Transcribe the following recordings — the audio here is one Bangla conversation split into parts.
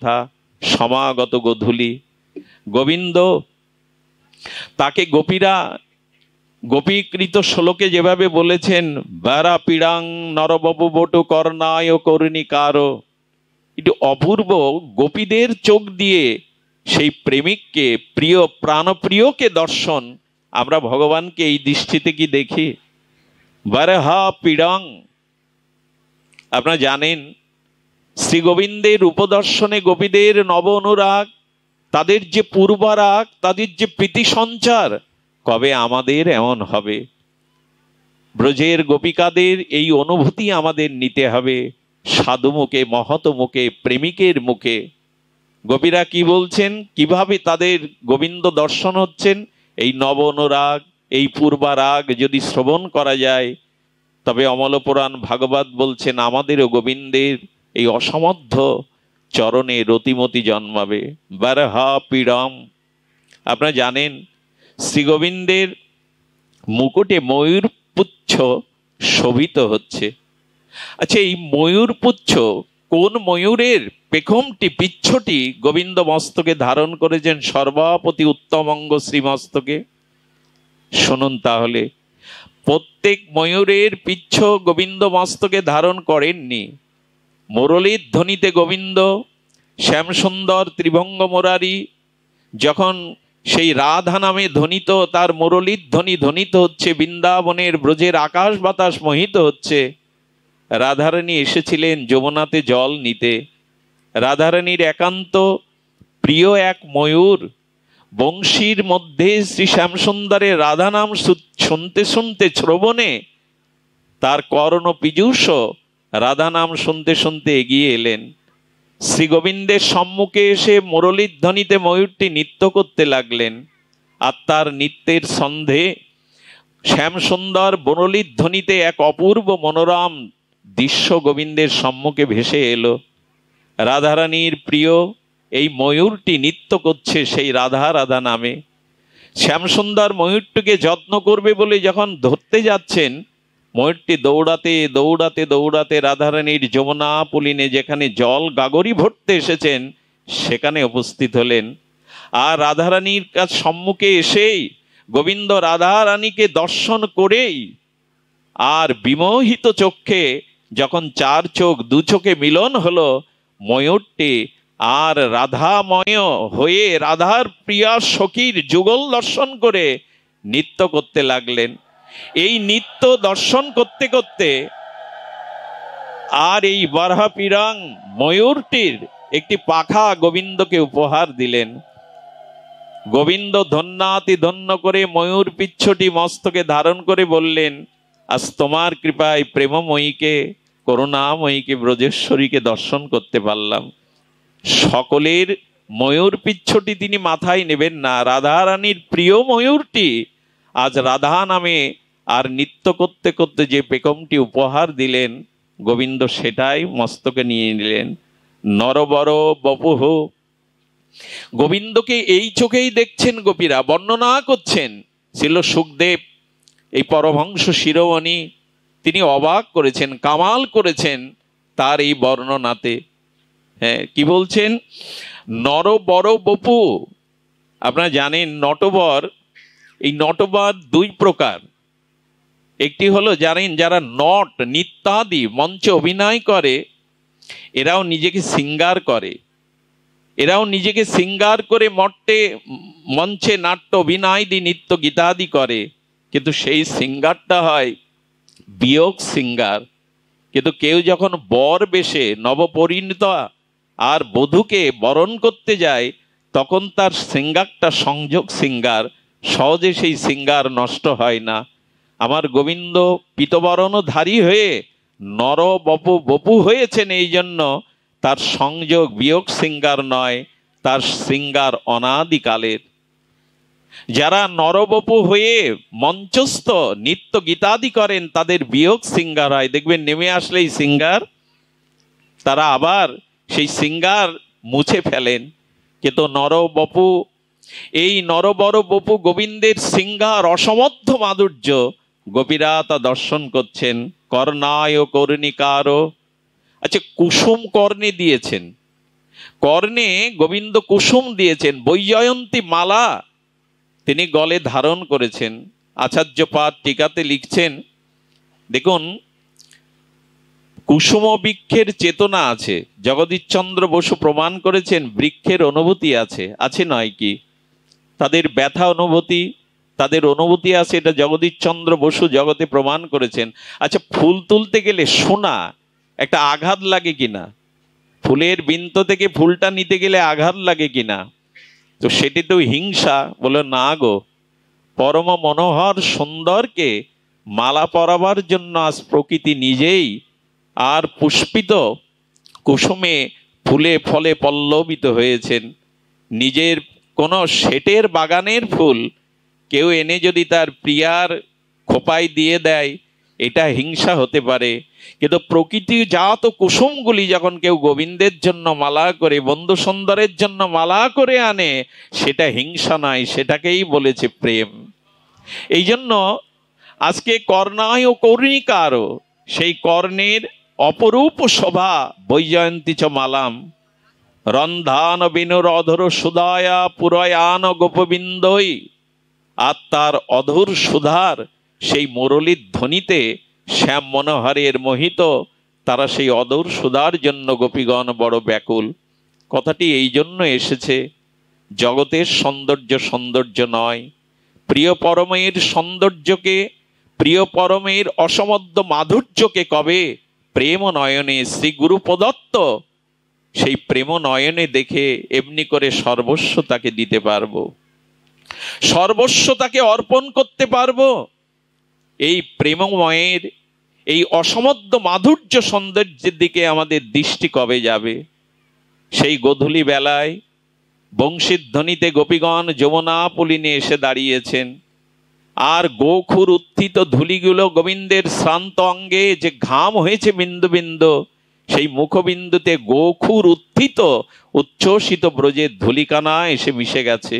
কথা, সমাগত গোধূলি। গোবিন্দ তাকে গোপীরা গোপীকৃত শ্লোকে যেভাবে বলেছেন, বারা পিড়াং নরবপু বটু কর্ণায় কর্ণিকার, একটু অপূর্ব গোপীদের চোখ দিয়ে সেই প্রেমিককে, প্রিয় প্রাণপ্রিয়কে দর্শন, আমরা ভগবানকে এই দৃষ্টিতে কি দেখি? বারহা পিড়াং। আপনারা জানেন শ্রী গোবিন্দের উপদর্শনে গোপীদের নব অনুরাগ, তাদের যে পূর্বারাগ, তাদের যে প্রীতি সঞ্চার, কবে আমাদের এমন হবে? ব্রজের গোপিকাদের এই অনুভূতি আমাদের নিতে হবে সাধু মুখে, মহৎ মুখে, প্রেমিকের মুখে। গোপীরা কি বলছেন, কিভাবে তাদের গোবিন্দ দর্শন হচ্ছেন? এই নব অনুরাগ, এই পূর্বারাগ যদি শ্রবণ করা যায়, তবে অমলপুরাণ ভাগবত বলছেন আমাদেরও গোবিন্দের এই অসমর্থ চরণে রতিমতি জন্মাবে। বারহা পীড়ম। আপনারা জানেন শ্রী গোবিন্দের মুকুটে ময়ূর পুচ্ছ শোভিত হচ্ছে। আচ্ছা, এই ময়ূর পুচ্ছ কোন ময়ূরের পেখমটি, পিচ্ছটি গোবিন্দ মস্তকে ধারণ করেছেন সর্বাপতি উত্তম অঙ্গ শ্রীমস্তকে? শুনুন তাহলে, প্রত্যেক ময়ূরের পিচ্ছ গোবিন্দ মস্তকে ধারণ করেননি। মুরলীর ধ্বনিতে গোবিন্দ শ্যামসুন্দর ত্রিভঙ্গ মুরারি যখন সেই রাধা নামে ধ্বনিত, তার মুরলীর ধ্বনি ধ্বনিত হচ্ছে, বৃন্দাবনের ব্রজের আকাশ বাতাস মোহিত হচ্ছে। রাধারানী এসেছিলেন যমুনাতে জল নিতে। রাধারানীর একান্ত প্রিয় এক ময়ূর বংশীর মধ্যে শ্রী শ্যামসুন্দরের রাধা নাম শুনতে শুনতে শ্রবণে তার কর্ণ পীযূষ রাধা নাম শুনতে শুনতে এগিয়ে এলেন। শ্রী গোবিন্দের সম্মুখে এসে মুরলীর ধ্বনিতে ময়ূরটি নৃত্য করতে লাগলেন। আর তার নৃত্যের সন্ধে শ্যামসুন্দর মুরলীর ধ্বনিতে এক অপূর্ব মনোরম দৃশ্য গোবিন্দের সম্মুখে ভেসে এলো। রাধারানীর প্রিয় এই ময়ূরটি নৃত্য করছে সেই রাধা রাধা নামে। শ্যামসুন্দর ময়ূরটিকে যত্ন করবে বলে যখন ধরতে যাচ্ছেন, ময়ূরটি দৌড়াতে দৌড়াতে দৌড়াতে রাধারানীর যমুনা পুলিনে যেখানে জল গাগরি ভরতে এসেছেন সেখানে উপস্থিত হলেন। আর রাধারানীর কাছ সম্মুখে এসেই গোবিন্দ রাধারানীকে দর্শন করেই আর বিমোহিত চক্ষে যখন চার চোখ দু চোখে মিলন হলো, ময়ূরটি আর রাধাময় হয়ে রাধার প্রিয়া সখীর যুগল দর্শন করে নৃত্য করতে লাগলেন। এই নৃত্য দর্শন করতে করতে আর এই বারহা পিড়াং ময়ূরটির একটি পাখা গোবিন্দকে উপহার দিলেন। গোবিন্দ ধন্যাতি ধন্য করে ময়ূর পিচ্ছটি মস্তকে ধারণ করে বললেন, আজ তোমার কৃপায় প্রেমময়ীকে, করুণাময়ীকে, ব্রজেশ্বরীকে দর্শন করতে পারলাম। সকলের ময়ূর পিচ্ছটি তিনি মাথায় নেবেন না, রাধারানীর প্রিয় ময়ূরটি আজ রাধা নামে আর নৃত্য করতে করতে যে পেখমটি উপহার দিলেন গোবিন্দ, সেটাই মস্তকে নিয়ে নিলেন। নরবর বপুহ। গোবিন্দকে এই চোখেই দেখছেন গোপীরা, বর্ণনা করছেন। ছিল সুখদেব এই পরমহংস শিরোমণি, তিনি অবাক করেছেন, কামাল করেছেন তার এই বর্ণনাতে। হ্যাঁ, কি বলছেন? নরবর বপু। আপনারা জানেন নটবর, এই নটবর দুই প্রকার। একটি হলো জানেন যারা নট নৃত্যাদি মঞ্চে অভিনয় করে, এরাও নিজেকে সিঙ্গার করে, এরাও নিজেকে সিঙ্গার করে মঞ্চে নাট্য অভিনয় দি নৃত্য গীতাদি করে, কিন্তু সেই সিঙ্গারটা হয় বিয়োগ সিঙ্গার। কিন্তু কেউ যখন বর বেশে নবপরিণীতা আর বধূকে বরণ করতে যায়, তখন তার সিঙ্গারটা সংযোগ সিঙ্গার, সহজে সেই সিঙ্গার নষ্ট হয় না। আমার গোবিন্দ পীতবরণধারী হয়ে নর বপু হয়েছেন, এই জন্য তার সংযোগ বিয়োগ সিঙ্গার নয়, তার সিঙ্গার অনাদিকালের। যারা নরবপু হয়ে মঞ্চস্থ নিত্য গীতাদি করেন তাদের বিয়োগ সিঙ্গার হয়, দেখবেন নেমে আসলেই সিঙ্গার, তারা আবার সেই সিঙ্গার মুছে ফেলেন। কিন্তু নরবপু, এই নরবর বপু গোবিন্দের সিঙ্গার অসমর্থ মাধুর্য গোপীরা তা দর্শন করছেন। কর্ণায় কর্ণিকার। আচ্ছা, কুসুম কর্ণে দিয়েছেন। কর্ণে গোবিন্দ কুসুম দিয়েছেন, বৈজয়ন্তী মালা তিনি গলে ধারণ করেছেন। আচার্যপাদ টিকাতে লিখছেন, দেখুন কুসুম বৃক্ষের চেতনা আছে, জগদীশচন্দ্র বসু প্রমাণ করেছেন বৃক্ষের অনুভূতি আছে, আছে নয় কি? তাদের ব্যথা অনুভূতি, তাদের অনুভূতি আছে, এটা জগদীশচন্দ্র বসু জগতে প্রমাণ করেছেন। আচ্ছা, ফুল তুলতে গেলে সোনা একটা আঘাত লাগে কিনা? ফুলের বৃন্ত থেকে ফুলটা নিতে গেলে আঘাত লাগে কিনা? তো সেটি তো হিংসা। বলে না গো, পরম মনোহর সুন্দরকে মালা পরাবার জন্য আজ প্রকৃতি নিজেই আর পুষ্পিত কুসুমে ফুলে ফলে পল্লবিত হয়েছেন। নিজের কোনো শেটের বাগানের ফুল কেউ এনে যদি তার প্রিয়ার খোপায় দিয়ে দেয়, এটা হিংসা হতে পারে। কিন্তু প্রকৃতি জাত কুসুমগুলি যখন কেউ গোবিন্দের জন্য মালা করে, বন্ধু সুন্দরের জন্য মালা করে আনে, সেটা হিংসা নয়, সেটাকেই বলেছে প্রেম। এই জন্য আজকে কর্ণায় ও কর্ণিকারও, সেই কর্ণের অপরূপ শোভা বৈজয়ন্তী চ মালাম, রন্ধান বিনুর অধর সুধায়া পুরয়ান গোপবিন্দই। আর তার অধুর সুধার সেই মুরলীর ধ্বনিতে শ্যাম মনোহরের মোহিত, তারা সেই অধুর সুধার জন্য গোপীগণ বড় ব্যাকুল। কথাটি এই জন্য এসেছে, জগতের সৌন্দর্য সৌন্দর্য নয়, প্রিয় পরমের সৌন্দর্যকে, প্রিয় পরমের অসমদ্য মাধুর্যকে কবে প্রেম নয়নে শ্রী গুরু প্রদত্ত সেই প্রেম নয়নে দেখে এমনি করে সর্বস্ব তাকে দিতে পারবো, সর্বস্ব তাকে অর্পণ করতে পারবো। এই প্রেমময়ের এই অসমদ্য মাধুর্য সৌন্দর্যের দিকে আমাদের দৃষ্টি কবে যাবে? সেই গোধূলি বেলায় বংশীর ধ্বনিতে গোপীগণ যমুনা পুলিনে এসে দাঁড়িয়েছেন, আর গোখুর উত্থিত ধুলিগুলো গোবিন্দের শ্রান্ত অঙ্গে যে ঘাম হয়েছে বিন্দু বিন্দু, সেই মুখবিন্দুতে গোখুর উত্থিত উচ্ছ্বসিত ব্রজের ধুলিকানা এসে মিশে গেছে।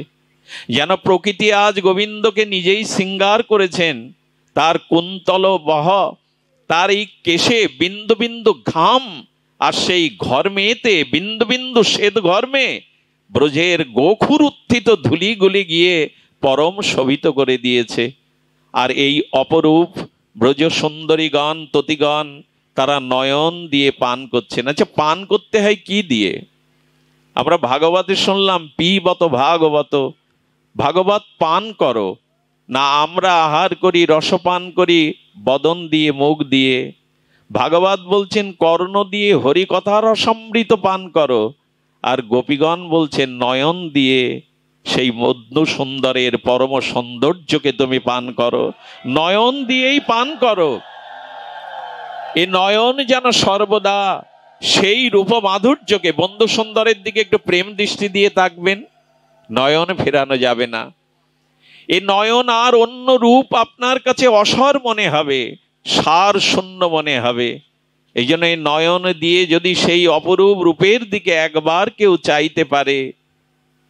যেন প্রকৃতি আজ গোবিন্দকে নিজেই শৃঙ্গার করেছেন। তার কুন্তল বহ, তার এই কেশে বিন্দু বিন্দু ঘাম, আর সেই ঘর্মেতে বিন্দু বিন্দু শ্বেত ঘর্মে ব্রজের গোখুর উত্থিত ধুলিগুলি গিয়ে পরম শোভিত করে দিয়েছে। আর এই অপরূপ ব্রজ সুন্দরীগণ ততিগণ তারা নয়ন দিয়ে পান করছেন। আচ্ছা, পান করতে হয় কি দিয়ে? আমরা ভাগবতে শুনলাম পিবত ভাগবত, ভাগবত পান করো না। আমরা আহার করি, রসপান করি বদন দিয়ে, মুখ দিয়ে। ভাগবত বলছেন কর্ণ দিয়ে হরিকথার রসামৃত পান করো, আর গোপীগণ বলছেন নয়ন দিয়ে সেই মধ্য সুন্দরের পরম সৌন্দর্যকে তুমি পান করো, নয়ন দিয়েই পান করো। এ নয়ন যেন সর্বদা সেই রূপ মাধুর্যকে, বন্ধু সুন্দরের দিকে একটু প্রেম দৃষ্টি দিয়ে থাকবেন, নয়ন ফেরানো যাবে না। এ নয়ন আর অন্য রূপ আপনার কাছে অসর মনে হবে, সার শূন্য মনে হবে। এই জন্য এই নয়ন দিয়ে যদি সেই অপরূপ রূপের দিকে একবার কেউ চাইতে পারে,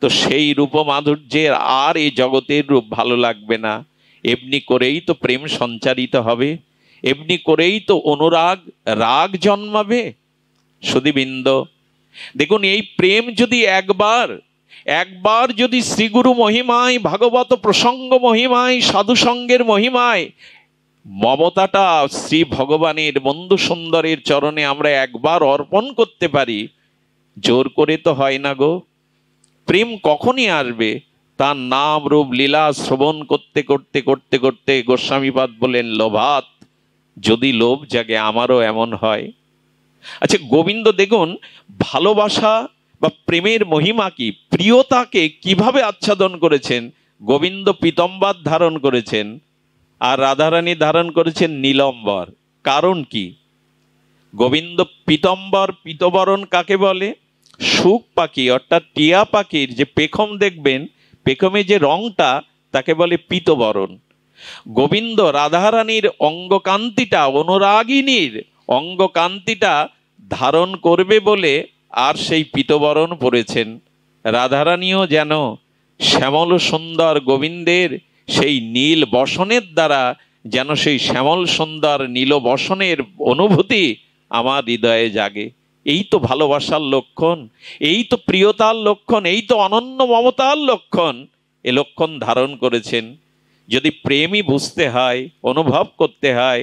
তো সেই রূপ মাধুর্যের আর এই জগতের রূপ ভালো লাগবে না। এমনি করেই তো প্রেম সঞ্চারিত হবে, এমনি করেই তো অনুরাগ রাগ জন্মাবে। সুধীবৃন্দ, দেখুন এই প্রেম যদি একবার যদি শ্রীগুরু মহিমায়, ভাগবত প্রসঙ্গ মহিমায়, সাধু সঙ্গের মহিমায় মমতাটা শ্রী ভগবানের বন্ধু সুন্দরের চরণে আমরা একবার অর্পণ করতে পারি, জোর করে তো হয় না গো। প্রেম কখনই আসবে? তার নাম রূপ লীলা শ্রবণ করতে করতে করতে করতে গোস্বামীপাদ বলেন লোভাত, যদি লোভ জাগে আমারও এমন হয়। আচ্ছা, গোবিন্দ দেখুন ভালোবাসা বা প্রেমের মহিমা কি, প্রিয়তাকে কিভাবে আচ্ছাদন করেছেন। গোবিন্দ পীতম্বর ধারণ করেছেন, আর রাধারানী ধারণ করেছেন নীলম্বর। কারণ কি? গোবিন্দ পীতম্বর, পীতবরণ কাকে বলে? সুখ পাখি অর্থাৎ টিয়া পাখির যে পেখম দেখবেন, পেখমে যে রংটা, তাকে বলে পীতবরণ। গোবিন্দ রাধারানীর অঙ্গকান্তিটা, অনুরাগিনীর অঙ্গকান্তিটা ধারণ করবে বলে আর সেই পীতবরণ পরেছেন। রাধারানীও যেন শ্যামল সুন্দর গোবিন্দের সেই নীল বসনের দ্বারা যেন সেই শ্যামল সুন্দর নীল বসনের অনুভূতি আমার হৃদয়ে জাগে। এই তো ভালোবাসার লক্ষণ, এই তো প্রিয়তার লক্ষণ, এই তো অনন্য মমতার লক্ষণ। এ লক্ষণ ধারণ করেছেন। যদি প্রেমই বুঝতে হয়, অনুভব করতে হয়,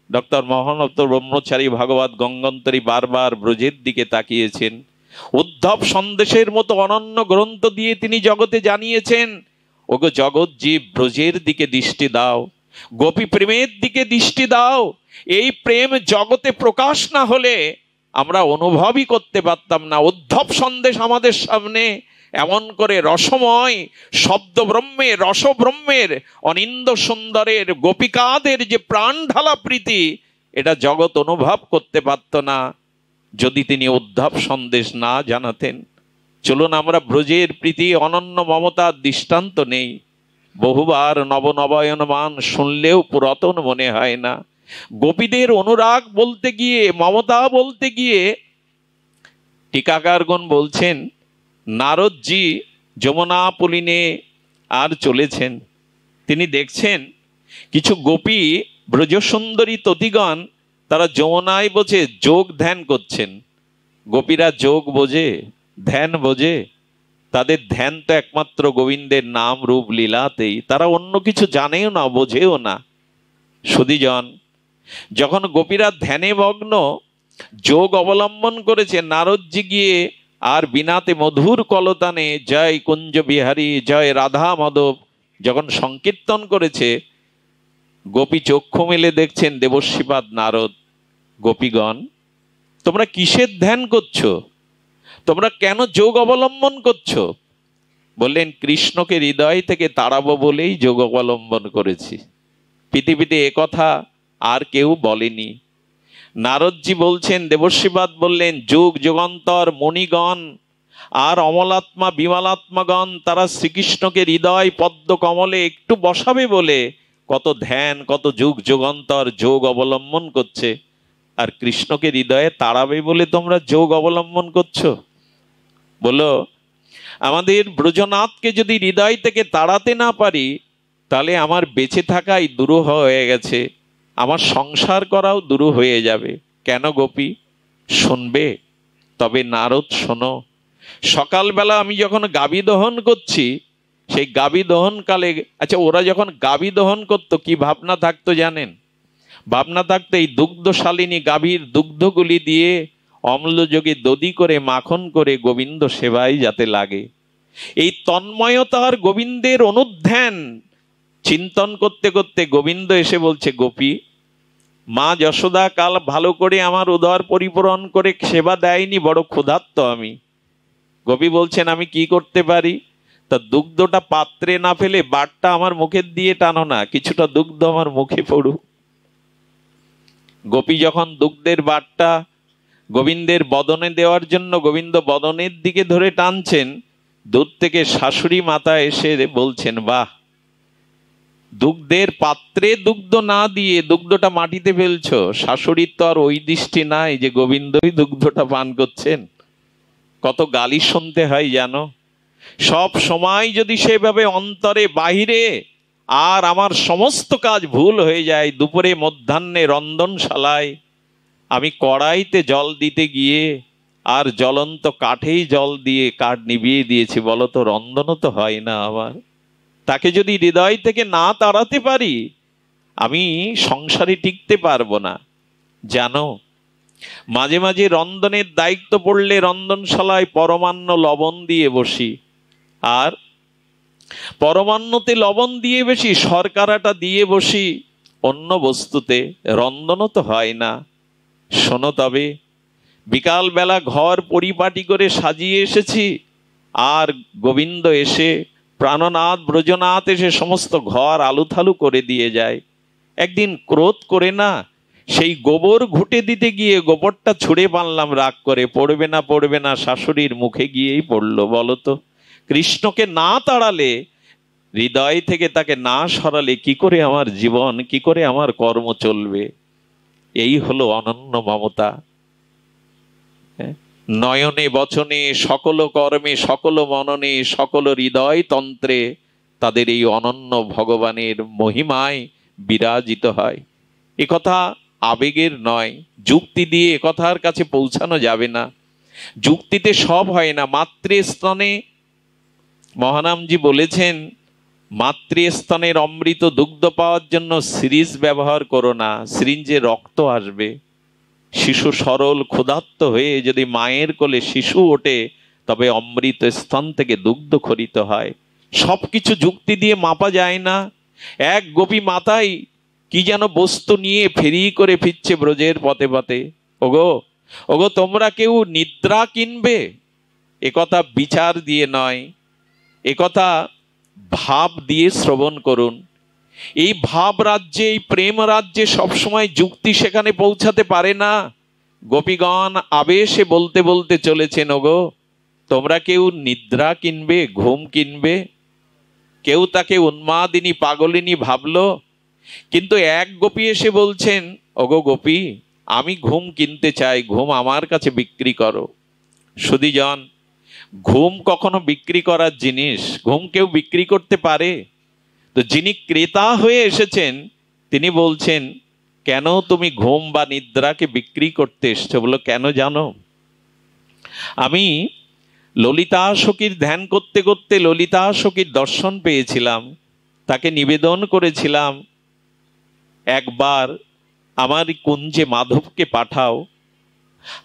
ডক্টর মহানত্ব ব্রহ্মচারী ভাগবত গঙ্গন্তরী বারবার ব্রজের দিকে তাকিয়েছেন। উদ্ধব সন্দেশের মতো অনন্য গ্রন্থ দিয়ে তিনি জগতে জানিয়েছেন, ওগো জগৎ জীব, ব্রজের দিকে দৃষ্টি দাও, গোপী প্রেমের দিকে দৃষ্টি দাও। এই প্রেম জগতে প্রকাশ না হলে আমরা অনুভবই করতে পারতাম না। উদ্ধব সন্দেশ আমাদের সামনে এমন করে রসময় শব্দ ব্রহ্মের, রসব্রহ্মের, অনিন্দ সুন্দরের, গোপিকাদের যে প্রাণ ঢালা প্রীতি, এটা জগৎ অনুভব করতে পারত না যদি তিনি উদ্ধব সন্দেশ না জানাতেন। চলুন আমরা ব্রজের প্রীতি, অনন্য মমতার দৃষ্টান্ত নেই। বহুবার নবনবায়নমান শুনলেও পুরাতন মনে হয় না। গোপীদের অনুরাগ বলতে গিয়ে, মমতা বলতে গিয়ে টিকাকারগণ বলছেন, নারদজি যমুনা পুলিনে আর চলেছেন। তিনি দেখছেন কিছু গোপী ব্রজসুন্দরী ততিগণ তারা যমুনায় বসে যোগ ধ্যান করছেন। গোপীরা যোগ বোঝে, ধ্যান বোঝে? তাদের ধ্যান তো একমাত্র গোবিন্দের নাম রূপ লীলাতেই, তারা অন্য কিছু জানেও না, বোঝেও না। সুধীজন, যখন গোপীরা ধ্যানে মগ্ন, যোগ অবলম্বন করেছে, নারদজি গিয়ে আর বিনাতে মধুর কলতানে জয় কুঞ্জ বিহারী, জয় রাধা মাধব যখন সংকীর্তন করেছে, গোপী চক্ষু মেলে দেখছেন দেবশ্রীপাদ নারদ। গোপীগণ, তোমরা কিসের ধ্যান করছো? তোমরা কেন যোগ অবলম্বন করছো? বললেন, কৃষ্ণকে হৃদয় থেকে তাড়াবো বলেই যোগ অবলম্বন করেছি। পৃথিবীতে একথা আর কেউ বলেনি। নারদজি বলছেন, দেবশ্রীপাদ বললেন, যুগ যুগান্তর মণিগণ আর অমলাত্মা বিমলাত্মাগণ তারা শ্রীকৃষ্ণকে হৃদয় পদ্ম কমলে একটু বসাবে বলে কত ধ্যান, কত যুগ যুগান্তর যোগ অবলম্বন করছে। আর কৃষ্ণকে হৃদয়ে তাড়াবে বলে তোমরা যোগ অবলম্বন করছো? বলো, আমাদের ব্রজনাথকে যদি হৃদয় থেকে তাড়াতে না পারি, তাহলে আমার বেঁচে থাকাই দুরূহ হয়ে গেছে, আমার সংসার করাও দুরূহ হয়ে যাবে। কেন গোপী? শুনবে? তবে নারদ শোনো, সকালবেলা আমি যখন গাভী দহন করছি, সেই গাভী দহনকালে, আচ্ছা ওরা যখন গাভী দহন করতো কি ভাবনা থাকতো জানেন? ভাবনা থাকতো এই দুগ্ধশালিনী গাভীর দুগ্ধগুলি দিয়ে অম্লযোগে দধি করে মাখন করে গোবিন্দ সেবায় যাতে লাগে। এই তন্ময়তার গোবিন্দের অনুধ্যান চিন্তন করতে করতে গোবিন্দ এসে বলছে, গোপী, মা যশোদা কাল ভালো করে আমার উদর পরিপূরণ করে সেবা দেয়নি, বড় ক্ষুধার্ত আমি। গোপী বলছেন, আমি কি করতে পারি? তা দুগ্ধটা পাত্রে না ফেলে বাটটা আমার মুখের দিয়ে টানো না, কিছুটা দুগ্ধ আমার মুখে পড়ুক। গোপী যখন দুগ্ধের বাটটা গোবিন্দের বদনে দেওয়ার জন্য গোবিন্দ বদনের দিকে ধরে টানছেন, দূর থেকে শাশুড়ি মাতা এসে বলছেন, বাহ, দুগ্ধের পাত্রে দুগ্ধ না দিয়ে দুগ্ধটা মাটিতে ফেলছো। শাশুড়ির তো আর ওই দৃষ্টি নাই যে গোবিন্দই দুগ্ধটা পান করছেন। কত গালি শুনতে হয় জানো? সব সময় যদি সেভাবে অন্তরে বাহিরে আর আমার সমস্ত কাজ ভুল হয়ে যায়, দুপুরে মধ্যাহ্নে রন্ধনশালায় আমি কড়াইতে জল দিতে গিয়ে আর জ্বলন্ত কাঠেই জল দিয়ে কাঠ নিভিয়ে দিয়েছি, বলো তো রন্ধনও তো হয় না আমার। তাকে যদি হৃদয় থেকে না তাড়াতে পারি, আমি সংসারে টিকতে পারবো না। জানো, মাঝে মাঝে রন্ধনের দায়িত্ব পড়লে রন্ধনশালায় পরমান্ন লবণ দিয়ে বসি, আর পরমান্নতে লবণ দিয়ে বেশি শর্করাটা দিয়ে বসি অন্য বস্তুতে, রন্ধনও তো হয় না। শোনো তবে, বিকালবেলা ঘর পরিপাটি করে সাজিয়ে এসেছি, আর গোবিন্দ এসে, প্রাণনাথ ব্রজনাথ এসে সমস্ত ঘর আলুথালু করে দিয়ে যায়। একদিন ক্রোধ করে না, সেই গোবর ঘুটে দিতে গিয়ে গোবরটা ছুঁড়ে পারলাম রাগ করে। পড়বে না পড়বে না, শাশুড়ির মুখে গিয়েই পড়লো। বলো তো, কৃষ্ণকে না তাড়ালে, হৃদয় থেকে তাকে না সরালে কি করে আমার জীবন, কি করে আমার কর্ম চলবে? এই হলো অনন্য মমতা। নয়নে বচনে সকল কর্মে সকল মননে সকল হৃদয় তন্ত্রে তাদের এই অনন্য ভগবানের মহিমায় বিরাজিত হয়। এ কথা আবেগের নয়, যুক্তি দিয়ে একথার কাছে পৌঁছানো যাবে না, যুক্তিতে সব হয় না। মাতৃস্তনে মহানামজি বলেছেন, মাতৃস্তনের অমৃত দুগ্ধ পাওয়ার জন্য সিরিঞ্জ ব্যবহার করো না, সিরিঞ্জে রক্ত আসবে। শিশু সরল ক্ষুধার্ত হয়ে যদি মায়ের কোলে শিশু ওঠে, তবে অমৃত স্তন থেকে দুগ্ধ খরিত হয়। সবকিছু যুক্তি দিয়ে মাপা যায় না। এক গোপী মাতাই কি যেন বস্তু নিয়ে ফেরি করে ফিরছে ব্রজের পথে পথে। ওগো ওগো, তোমরা কেউ নিদ্রা কিনবে? একথা বিচার দিয়ে নয়, একথা ভাব দিয়ে শ্রবণ করুন। এই ভাব রাজ্যে, এই প্রেম রাজ্যে সবসময় যুক্তি সেখানে পৌঁছাতে পারে না। গোপীগণ আবেশে বলতে বলতে চলেছেন, ওগো তোমরা কেউ নিদ্রা কিনবে, ঘুম কিনবে? কেউ তাকে উন্মাদিনী পাগলিনী ভাবলো, কিন্তু এক গোপী এসে বলছেন, ওগো গোপী, আমি ঘুম কিনতে চাই, ঘুম আমার কাছে বিক্রি করো। সুধীজন, ঘুম কখনো বিক্রি করার জিনিস? ঘুম কেউ বিক্রি করতে পারে? তো যিনি ক্রেতা হয়ে এসেছেন তিনি বলছেন, কেন তুমি ঘুম বা নিদ্রাকে বিক্রি করতে এসছো? বলো, কেন জানো? আমি ললিতা সখীর ধ্যান করতে করতে ললিতা সখীর দর্শন পেয়েছিলাম। তাকে নিবেদন করেছিলাম, একবার আমার কুঞ্জে মাধবকে পাঠাও।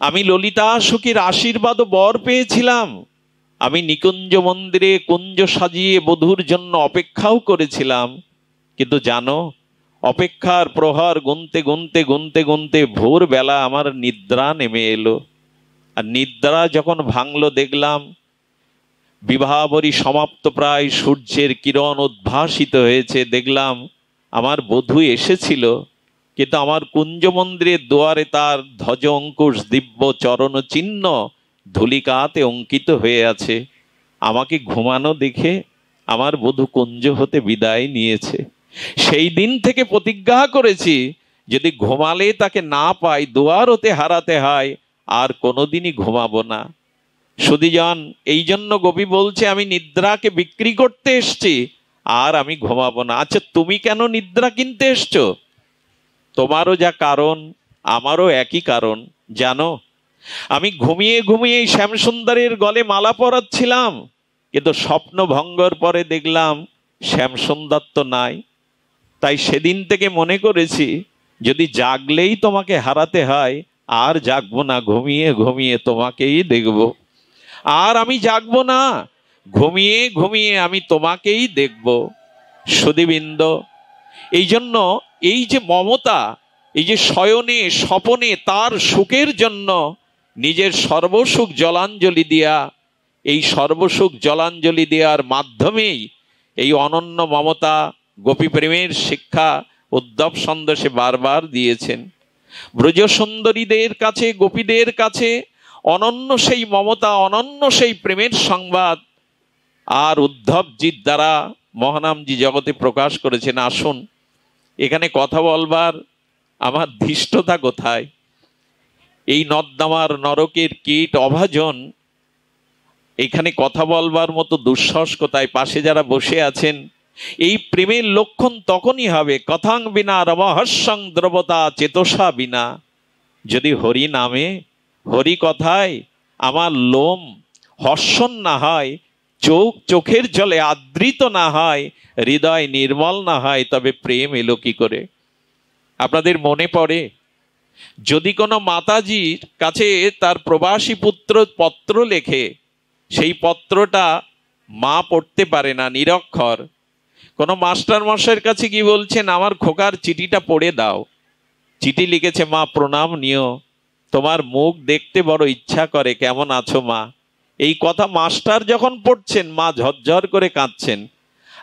আমি ললিতা সখীর আশীর্বাদ ও বর পেয়েছিলাম। আমি নিকুঞ্জ মন্দিরে কুঞ্জ সাজিয়ে বধূর জন্য অপেক্ষাও করেছিলাম। কিন্তু জানো, অপেক্ষার প্রহর গুনতে গুনতে গুনতে গুনতে ভোরবেলা আমার নিদ্রা নেমে এলো। আর নিদ্রা যখন ভাঙলো, দেখলাম বিবাহাবরী সমাপ্ত, প্রায় সূর্যের কিরণ উদ্ভাসিত হয়েছে। দেখলাম আমার বধূ এসেছিল, কিন্তু আমার কুঞ্জ মন্দিরের দুয়ারে তার ধ্বজ অঙ্কুশ দিব্য চরণ চিহ্ন ধূলিকাতে অঙ্কিত হয়ে আছে। আমাকে ঘুমানো দেখে আমার বধূ কুঞ্জ হতে বিদায় নিয়েছে। সেই দিন থেকে প্রতিজ্ঞা করেছি, যদি ঘুমালে তাকে না পাই, দুয়ার হতে হারাতে হয়, আর কোনোদিনই ঘুমাবো না। সুধীজন, এই জন্য গোপী বলছে, আমি নিদ্রাকে বিক্রি করতে এসছি, আর আমি ঘুমাবো না। আচ্ছা, তুমি কেন নিদ্রা কিনতে এসছো? তোমারও যা কারণ, আমারও একই কারণ। জানো, আমি ঘুমিয়ে ঘুমিয়ে শ্যামসুন্দরের গলে মালা পরাচ্ছিলাম, কিন্তু স্বপ্ন ভঙ্গর পরে দেখলাম শ্যামসুন্দর তো নাই। তাই সেদিন থেকে মনে করেছি, যদি জাগলেই তোমাকে হারাতে হয়, আর জাগবো না, ঘুমিয়ে ঘুমিয়ে তোমাকেই দেখব। আর আমি জাগবো না, ঘুমিয়ে ঘুমিয়ে আমি তোমাকেই দেখব। সুধীবৃন্দ, এই জন্য এই যে মমতা, এই যে শয়নে স্বপনে তার সুখের জন্য নিজের সর্বসুখ জলাঞ্জলি দেয়া, এই সর্বসুখ জলাঞ্জলি দেওয়ার মাধ্যমেই এই অনন্য মমতা গোপী প্রেমের শিক্ষা উদ্ধব সন্দেশে বারবার দিয়েছেন। ব্রজ সুন্দরীদের কাছে, গোপীদের কাছে অনন্য সেই মমতা, অনন্য সেই প্রেমের সংবাদ আর উদ্ধবজির দ্বারা মহানামজি জগতে প্রকাশ করেছেন। আসুন, এখানে কথা বলবার আমার ধৃষ্টতা কোথায়? এই নর্দমার নরকের কীট অভাজন, এখানে কথা বলবার মতো দুঃসাহস কোথায়? পাশে যারা বসে আছেন, এই প্রেমের লক্ষণ তখনই হবে, কথাং বিনা রমহস্যং দ্রবতা চেতসা বিনা। যদি হরি নামে, হরি কথায় আমার লোম হর্ষণ না হয়, চোখের জলে আদৃত না হয়, হৃদয় নির্মল না হয়, তবে প্রেম এলো কি করে? আপনাদের মনে পড়ে, যদি কোনো মাতাজির কাছে তার প্রবাসী পুত্র পত্র লেখে, সেই পত্রটা মা পড়তে পারে না, নিরক্ষর, কোনো মাস্টার মশাইয়ের কাছে কি বলছেন, আমার খোকার চিঠিটা পড়ে দাও। চিঠি লিখেছে, মা প্রণাম নিও, তোমার মুখ দেখতে বড় ইচ্ছা করে, কেমন আছো মা? এই কথা মাস্টার যখন পড়ছেন, মা ঝরঝর করে কাঁদছেন।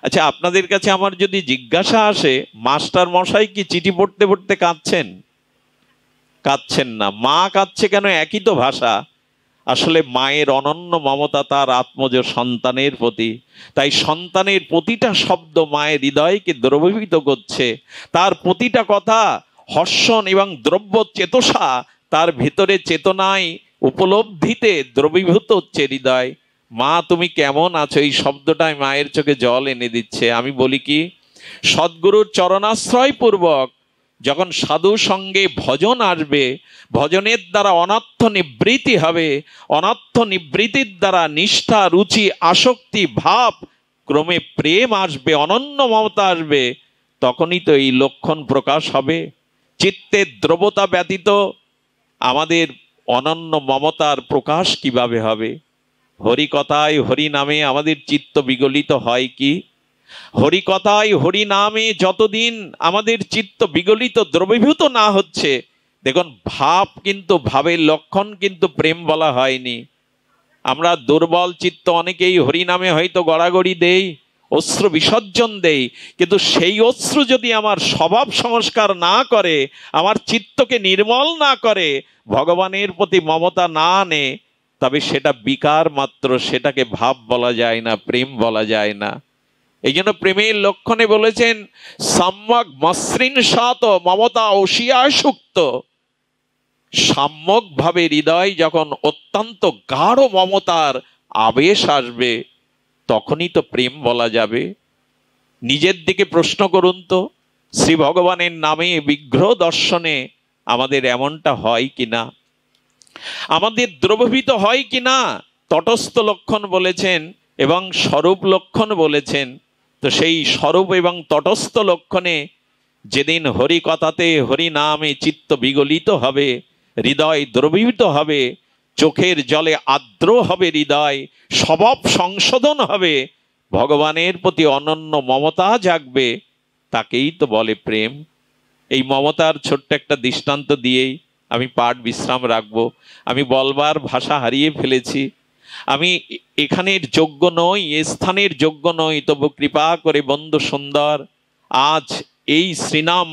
আচ্ছা, আপনাদের কাছে আমার যদি জিজ্ঞাসা আসে, মাস্টার মশাই কি চিঠি পড়তে পড়তে কাঁদছেন? কাঁদছেন না। মা কাঁদছে কেন? একই তো ভাষা। আসলে মায়ের অনন্য মমতা তার আত্মজ সন্তানের প্রতি, তাই সন্তানের প্রতিটা শব্দ মায়ের হৃদয়কে দ্রবীভূত করছে। তার প্রতিটা কথা হর্ষণ এবং দ্রব্য চেতসা, তার ভিতরে চেতনায় উপলব্ধিতে দ্রবীভূত হচ্ছে হৃদয়। মা তুমি কেমন আছো, এই শব্দটাই মায়ের চোখে জল এনে দিচ্ছে। আমি বলি কি, সদ্গুরুর চরণাশ্রয় পূর্বক যখন সাধু সঙ্গে ভজন আসবে, ভজনের দ্বারা অনর্থ নিবৃত্তি হবে, অনর্থ নিবৃত্তির দ্বারা নিষ্ঠা, রুচি, আসক্তি, ভাব, ক্রমে প্রেম আসবে, অনন্য মমতা আসবে, তখনই তো এই লক্ষণ প্রকাশ হবে। চিত্তের দ্রবতা ব্যতীত আমাদের অনন্য মমতার প্রকাশ কিভাবে হবে? হরিকথায় হরি নামে আমাদের চিত্ত বিগলিত হয় কি? হরিকথায় হরি নামে যতদিন আমাদের চিত্ত বিগলিত দ্রবীভূত না হচ্ছে, দেখুন ভাব কিন্তু, ভাবের লক্ষণ কিন্তু প্রেম বলা হয়নি। আমরা দুর্বল চিত্ত অনেকেই হরি নামে হয়তো গড়াগড়ি দেই, অশ্রু বিসর্জন দেই, কিন্তু সেই অশ্রু যদি আমার স্বভাব সংস্কার না করে, আমার চিত্তকে নির্মল না করে, ভগবানের প্রতি মমতা না আনে, তবে সেটা বিকার মাত্র, সেটাকে ভাব বলা যায় না, প্রেম বলা যায় না। এই জন্য প্রেমের লক্ষণে বলেছেন সম্যক মসৃণ সাত মমতা অসিয়া সুক্ত। সম্যক ভাবে হৃদয় যখন অত্যন্ত গাঢ় মমতার আবেশ আসবে, তখনই তো প্রেম বলা যাবে। নিজের দিকে প্রশ্ন করুন তো, শ্রী ভগবানের নামে বিগ্রহ দর্শনে আমাদের এমনটা হয় কিনা, আমাদের দ্রবীভূত হয় কিনা? তটস্থ লক্ষণ বলেছেন এবং স্বরূপ লক্ষণ বলেছেন। তো সেই স্বরূপ এবং তটস্থ লক্ষণে যেদিন হরি কথাতে হরি নামে চিত্ত বিগলিত হবে, হৃদয় দ্রবীভূত হবে, চোখের জলে আর্দ্র হবে হৃদয়, স্বভাব সংশোধন হবে, ভগবানের প্রতি অনন্য মমতা জাগবে, তাকেই তো বলে প্রেম। এই মমতার ছোট্ট একটা দৃষ্টান্ত দিয়েই আমি পাঠ বিশ্রাম রাখবো। আমি বলবার ভাষা হারিয়ে ফেলেছি। আমি এখানের যোগ্য নই, এ স্থানের যোগ্য নই, তবু কৃপা করে বন্ধু সুন্দর আজ এই শ্রীনাম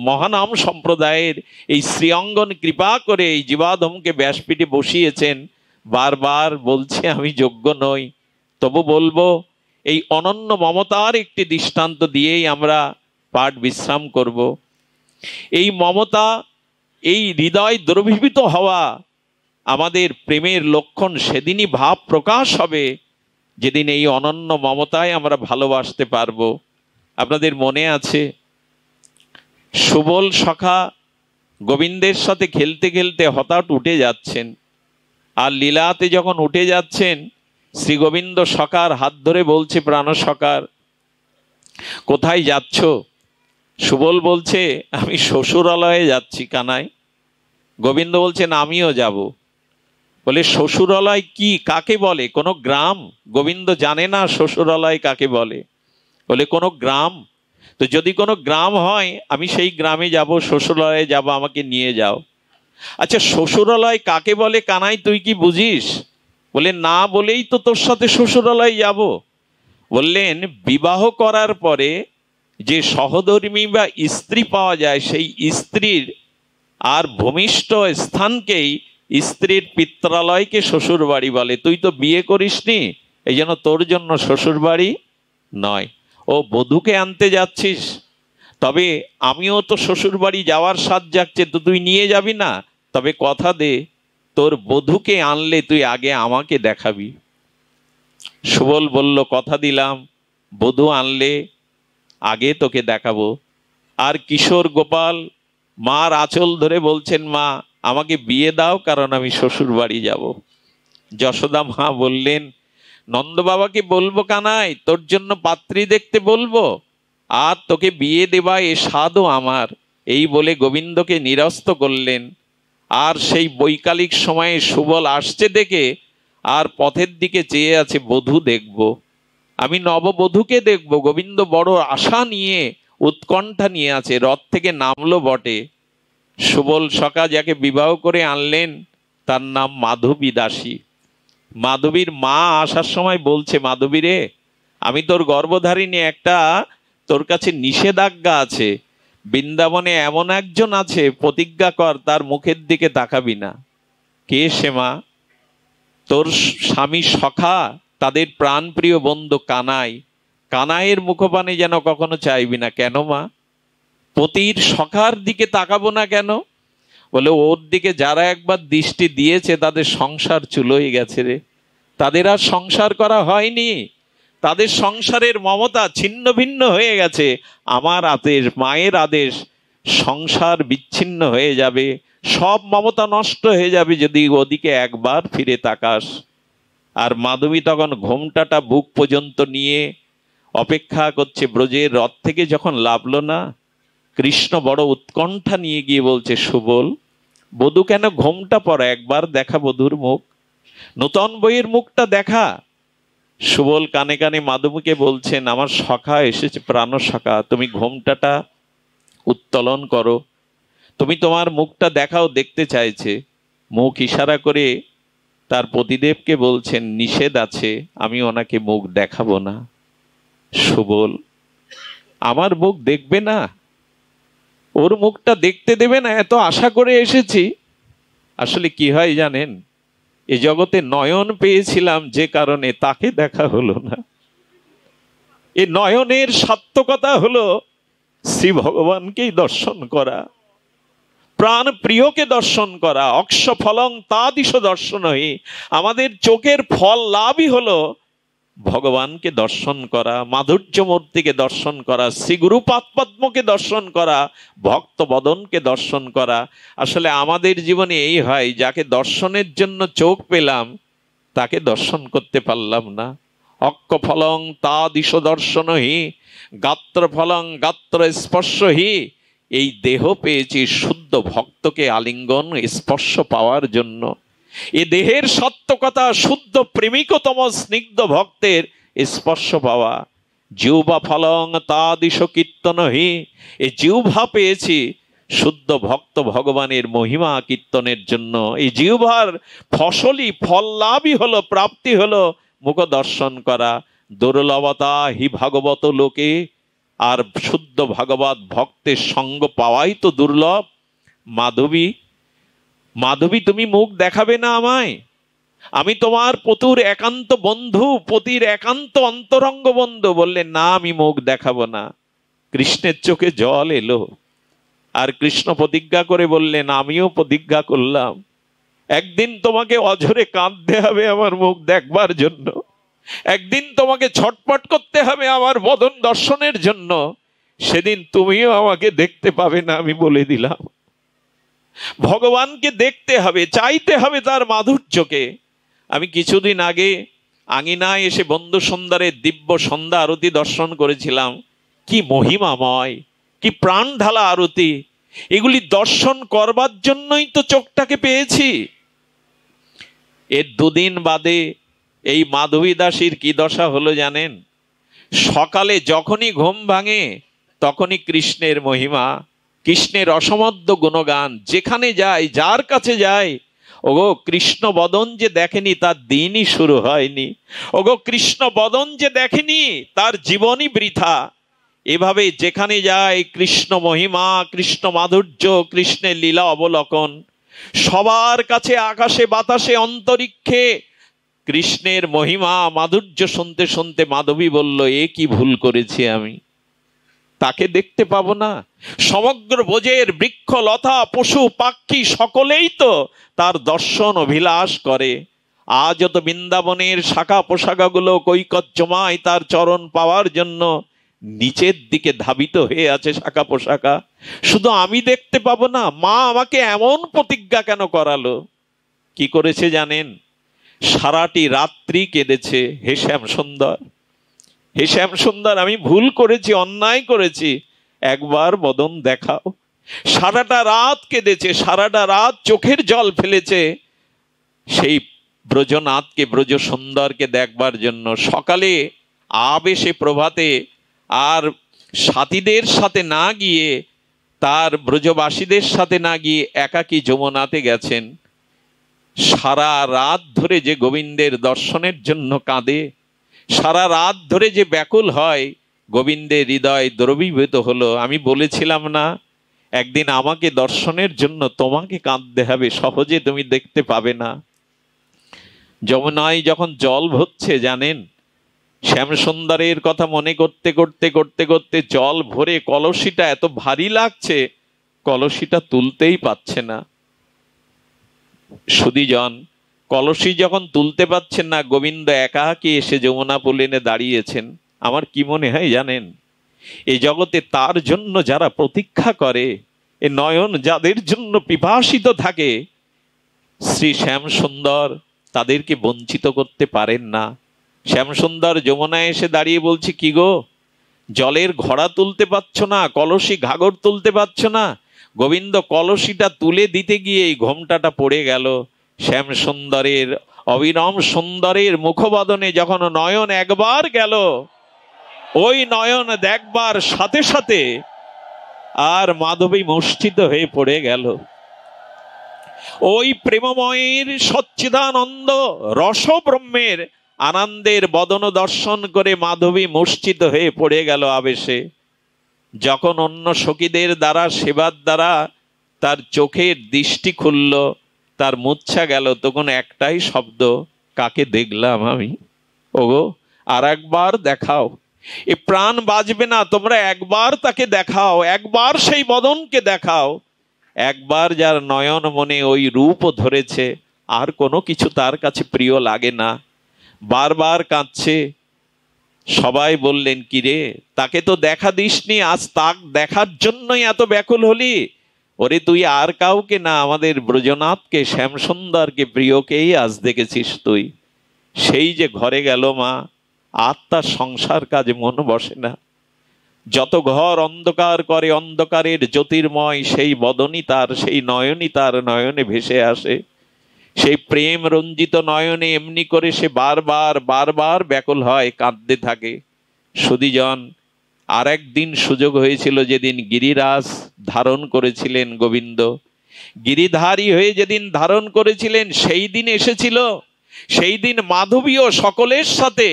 মহানাম সম্প্রদায়ের এই শ্রীঅঙ্গন কৃপা করে এই জীবাধমকে ব্যাসপীঠে বসিয়েছেন। বারবার বলছি আমি যোগ্য নই, তবু বলবো এই অনন্য মমতার একটি দৃষ্টান্ত দিয়েই আমরা পাঠ বিশ্রাম করব। এই মমতা, এই হৃদয় দ্রবীভূত হওয়া আমাদের প্রেমের লক্ষণ সেদিনই ভাব প্রকাশ হবে, যেদিন এই অনন্য মমতায় আমরা ভালোবাসতে পারবো। আপনাদের মনে আছে সুবল সখা গোবিন্দের সাথে খেলতে খেলতে হঠাৎ উঠে যাচ্ছেন, আর লীলাতে যখন উঠে যাচ্ছেন, শ্রী গোবিন্দ সখার হাত ধরে বলছে, প্রাণ সখার কোথায় যাচ্ছ? সুবল বলছে আমি শ্বশুরালয়ে যাচ্ছি কানাই। গোবিন্দ বলছেন আমিও যাব। বলে শ্বশুরালয় কি, কাকে বলে? কোনো গ্রাম? গোবিন্দ জানে না শ্বশুরালয় কাকে বলে। বলে কোনো গ্রাম? তো যদি কোনো গ্রাম হয় আমি সেই গ্রামে যাব, শ্বশুরালয়ে যাব, আমাকে নিয়ে যাও। আচ্ছা শ্বশুরালয় কাকে বলে কানাই, তুই কি বুঝিস? বলে না, বলেই তো তোর সাথে শ্বশুরালয় যাব। বললেন বিবাহ করার পরে যে সহধর্মী বা স্ত্রী পাওয়া যায়, সেই স্ত্রীর আর ভূমিষ্ঠ স্থানকেই স্ত্রীর পিত্রালয়কে শ্বশুর বাড়ি বলে। তুই তো বিয়ে করিসনি, এই জন্য তোর জন্য শ্বশুর বাড়ি নয়। ও বধূকে আনতে যাচ্ছিস, তবে আমিও তো শ্বশুর বাড়ি যাওয়ার স্বাদ জাগছে, তো তুই নিয়ে যাবি না? তবে কথা দে, তোর বধূকে আনলে তুই আগে আমাকে দেখাবি। সুবল বলল কথা দিলাম, বধূ আনলে আগে তোকে দেখাবো। আর কিশোর গোপাল মার আঁচল ধরে বলছেন, মা আমাকে বিয়ে দাও, কারণ আমি শ্বশুর বাড়ি যাব। যশোদা মা বললেন নন্দ বাবাকে বলবো কানাই, তোর জন্য পাত্রী দেখতে বলবো, আর তোকে বিয়ে দেবা এ স্বাদও আমার। এই বলে গোবিন্দকে নিরস্ত করলেন। আর সেই বৈকালিক সময়ে সুবল আসছে দেখে আর পথের দিকে চেয়ে আছে, বধূ দেখব, আমি নববধূকে দেখব। গোবিন্দ বড় আশা নিয়ে, উৎকণ্ঠা নিয়ে আছে। রথ থেকে নামলো বটে। সুবল সখা যাকে বিবাহ করে আনলেন তার নাম মাধবী দাসী। মাধবীর মা আসার সময় বলছে, মাধবী রে, আমি তোর গর্ভধারিণী, একটা তোর কাছে নিষেধাজ্ঞা আছে। বৃন্দাবনে এমন একজন আছে, প্রতিজ্ঞা কর তার মুখের দিকে তাকাবি না। কে সে মা? তোর স্বামী সখা, তাদের প্রাণপ্রিয় বন্ধু কানাই। কানাইয়ের মুখপানে যেন কখনো চাইবি না। কেন মা? পতির সখার দিকে তাকাবো না কেন? বলে ওর দিকে যারা একবার দৃষ্টি দিয়েছে তাদের সংসার চুলোই গেছে রে, তাদের আর সংসার করা হয়নি, তাদের সংসারের মমতা ছিন্ন ভিন্ন হয়ে গেছে। আমার আদেশ, মায়ের আদেশ, সংসার বিচ্ছিন্ন হয়ে যাবে, সব মমতা নষ্ট হয়ে যাবে যদি ওদিকে একবার ফিরে তাকাস। আর মাধবী তখন ঘোমটাটা বুক পর্যন্ত নিয়ে অপেক্ষা করছে। ব্রজের রথ থেকে যখন লাভলো না, কৃষ্ণ বড় উৎকণ্ঠা নিয়ে গিয়ে বলছে, সুবল বধূ কেন ঘোমটা পরা, একবার দেখা বধূর মুখ, নূতন বইয়ের মুখটা দেখা। সুবল কানে কানে মাধবীকে বলছেন, আমার সখা এসেছে, প্রাণ সখা, তুমি ঘোমটাটা উত্তোলন করো, তুমি তোমার মুখটা দেখাও, দেখতে চাইছে। মুখ ইশারা করে তার পতিদেবকে বলছেন, নিষেধ আছে, আমি ওনাকে মুখ দেখাবো না। সুবল আমার মুখ দেখবে না, ওর মুখটা দেখতে দেবে না, এত আশা করে এসেছি। আসলে কি হয় জানেন, এ জগতে নয়ন পেয়েছিলাম যে কারণে, তাকে দেখা হলো না। এ নয়নের সার্থকতা হলো শ্রী ভগবানকেই দর্শন করা, প্রাণ প্রিয়কে দর্শন করা। অক্ষ ফলং তাদিশ দর্শনহি, আমাদের চোখের ফল লাভই হলো ভগবানকে দর্শন করা, মাধুর্য মূর্তিকে দর্শন করা, শ্রী গুরুপাদপদ্মকে দর্শন করা, ভক্ত বদনকে দর্শন করা। আসলে আমাদের জীবনে এই হয়, যাকে দর্শনের জন্য চোখ পেলাম তাকে দর্শন করতে পারলাম না। অক্ষ ফলং তাদিশ দর্শনহি, গাত্র ফলং গাত্র স্পর্শহি, এই দেহ পেয়েছি শুদ্ধ ভক্তকে আলিঙ্গন স্পর্শ পাওয়ার জন্য। এ দেহের সার্থকতা শুদ্ধ প্রেমিকতম স্নিগ্ধ ভক্তের স্পর্শ পাওয়া। জিহ্বা ফলং তাদিশ কীর্তনহি, এই জিহ্বা পেয়েছি শুদ্ধ ভক্ত ভগবানের মহিমা কীর্তনের জন্য। এই জিহ্বার ফসলই, ফল লাভই হলো, প্রাপ্তি হলো মুখ দর্শন করা। দুর্লভতা হি ভাগবত লোকে, আর শুদ্ধ ভাগবত ভক্তের সঙ্গ পাওয়াই তো দুর্লভ। মাধবী মাধবী তুমি মুখ দেখাবে না আমায়, আমি তোমার পতুর একান্ত বন্ধু, পতির একান্ত অন্তরঙ্গ বন্ধু। বললেন না, আমি মুখ দেখাবো না। কৃষ্ণের চোখে জল এলো, আর কৃষ্ণ প্রতিজ্ঞা করে বললেন, আমিও প্রতিজ্ঞা করলাম, একদিন তোমাকে অঝরে কাঁদতে হবে আমার মুখ দেখবার জন্য, একদিন তোমাকে ছটপট করতে হবে আমার বদন দর্শনের জন্য, সেদিন তুমিও আমাকে দেখতে পাবে না, আমি বলে দিলাম। ভগবানকে দেখতে হবে, চাইতে হবে তার মাধুর্যকে। আমি কিছুদিন আগে আঙিনায় এসে বন্ধু সুন্দরের দিব্য সন্ধ্যা আরতি দর্শন করেছিলাম। কি মহিমাময়, কি প্রাণ ঢালা আরতি! এগুলি দর্শন করবার জন্যই তো চোখটাকে পেয়েছি। এর দুদিন বাদে এই মাধবী দাসীর কি দশা হলো জানেন? সকালে যখনই ঘুম ভাঙে তখনই কৃষ্ণের মহিমা, কৃষ্ণের অসমধ্য গুণগান, যেখানে যায় যার কাছে যায়, ওগো কৃষ্ণ বদন যে দেখেনি তার দিনই শুরু হয়নি, ওগো কৃষ্ণ বদন যে দেখেনি তার জীবনই বৃথা। এভাবে যেখানে যায় কৃষ্ণ মহিমা, কৃষ্ণ মাধুর্য, কৃষ্ণের লীলা অবলোকন। সবার কাছে আকাশে বাতাসে অন্তরিক্ষে কৃষ্ণের মহিমা মাধুর্য শুনতে শুনতে মাধবী বলল, এ কি ভুল করেছি আমি, তাকে দেখতে পাবো না? সমগ্র ব্রজের বৃক্ষ লতা পশু পাখি সকলেই তো তার দর্শন অভিলাষ করে। আজ তো বৃন্দাবনের শাখা পোশাকাগুলো কৈকর্যমায় তার চরণ পাওয়ার জন্য নিচের দিকে ধাবিত হয়ে আছে শাখা পোশাকা, শুধু আমি দেখতে পাবো না। মা আমাকে এমন প্রতিজ্ঞা কেন করালো? কি করেছে জানেন? সারাটি রাত্রি কেঁদেছে, হে শ্যাম সুন্দর, হে শ্যাম সুন্দর, আমি ভুল করেছি, অন্যায় করেছি, একবার বদন দেখাও। সারাটা রাত কেঁদেছে, সারাটা রাত চোখের জল ফেলেছে সেই ব্রজনাথকে, ব্রজ সুন্দরকে দেখবার জন্য। সকালে আবেশে প্রভাতে আর সাথীদের সাথে না গিয়ে, তার ব্রজবাসীদের সাথে না গিয়ে একাকী যমুনাতে গেছেন। সারা রাত ধরে যে গোবিন্দের দর্শনের জন্য কাঁদে, সারা রাত ধরে যে ব্যাকুল হয়, গোবিন্দের হৃদয় দ্রবীভূত হলো। আমি বলেছিলাম না, একদিন আমাকে দর্শনের জন্য তোমাকে কাঁদতে হবে, সহজে তুমি দেখতে পাবে না। যমুনায় যখন জল ভরছে জানেন, শ্যামসুন্দরের কথা মনে করতে করতে করতে করতে জল ভরে কলসিটা এত ভারী লাগছে, কলসিটা তুলতেই পারছে না। সুধীজন, কলসি যখন তুলতে পারছেন না, গোবিন্দ একাকী এসে যমুনা পুলিনে দাঁড়িয়েছেন। আমার কি মনে হয় জানেন? এই জগতে তার জন্য যারা প্রতীক্ষা করে, এ নয়ন যাদের জন্য পিপাসিত থাকে শ্রী শ্যামসুন্দর তাদেরকে বঞ্চিত করতে পারেন না। শ্যামসুন্দর যমুনায় এসে দাঁড়িয়ে বলছে, কি গো, জলের ঘড়া তুলতে পারছো না, কলসি ঘাগর তুলতে পারছো না? গোবিন্দ কলসিটা তুলে দিতে গিয়ে এই ঘোমটাটা পড়ে গেল। শ্যামসুন্দরের অবিনম সুন্দরের মুখবদনে যখন নয়ন একবার গেল, ওই নয়ন দেখবার সাথে সাথে আর মাধবী মূর্ছিত হয়ে পড়ে গেল। ওই প্রেমময়ের সচ্চিদানন্দ রস ব্রহ্মের আনন্দের বদন দর্শন করে মাধবী মূর্ছিত হয়ে পড়ে গেল আবেশে। যখন অন্য সখীদের দ্বারা সেবার দ্বারা তার চোখের দৃষ্টি খুলল, তার মূর্ছা গেল, তখন একটাই শব্দ, কাকে দেখলাম আমি? ওগো আর একবার দেখাও, এ প্রাণ বাঁচবে না, তোমরা একবার তাকে দেখাও, একবার সেই বদনকে দেখাও। একবার যার নয়ন মনে ওই রূপ ধরেছে, আর কোনো কিছু তার কাছে প্রিয় লাগে না, বারবার কাঁদছে। সবাই বললেন, কিরে, তাকে তো দেখা দিসনি, আজ তাক দেখার জন্যই এত ব্যাকুল হলি? ওরে তুই আর কাউকে না, আমাদের ব্রজনাথকে, শ্যামসুন্দরকে, প্রিয়কেই আজ দেখেছিস তুই। সেই যে ঘরে গেল মা, আর তার সংসার কাজে মন বসে না। যত ঘর অন্ধকার করে, অন্ধকারের জ্যোতির্ময় সেই বদনই তার, সেই নয়নই তার নয়নে ভেসে আসে। সেই প্রেম রঞ্জিত নয়নে এমনি করে সে বারবার বারবার ব্যাকুল হয়, কাঁদতে থাকে। সুধীজন, আর একদিন সুযোগ হয়েছিল, যেদিন গিরিরাজ ধারণ করেছিলেন গোবিন্দ, গিরিধারী হয়ে যেদিন ধারণ করেছিলেন, সেই দিন এসেছিল। সেই দিন মাধবীও সকলের সাথে,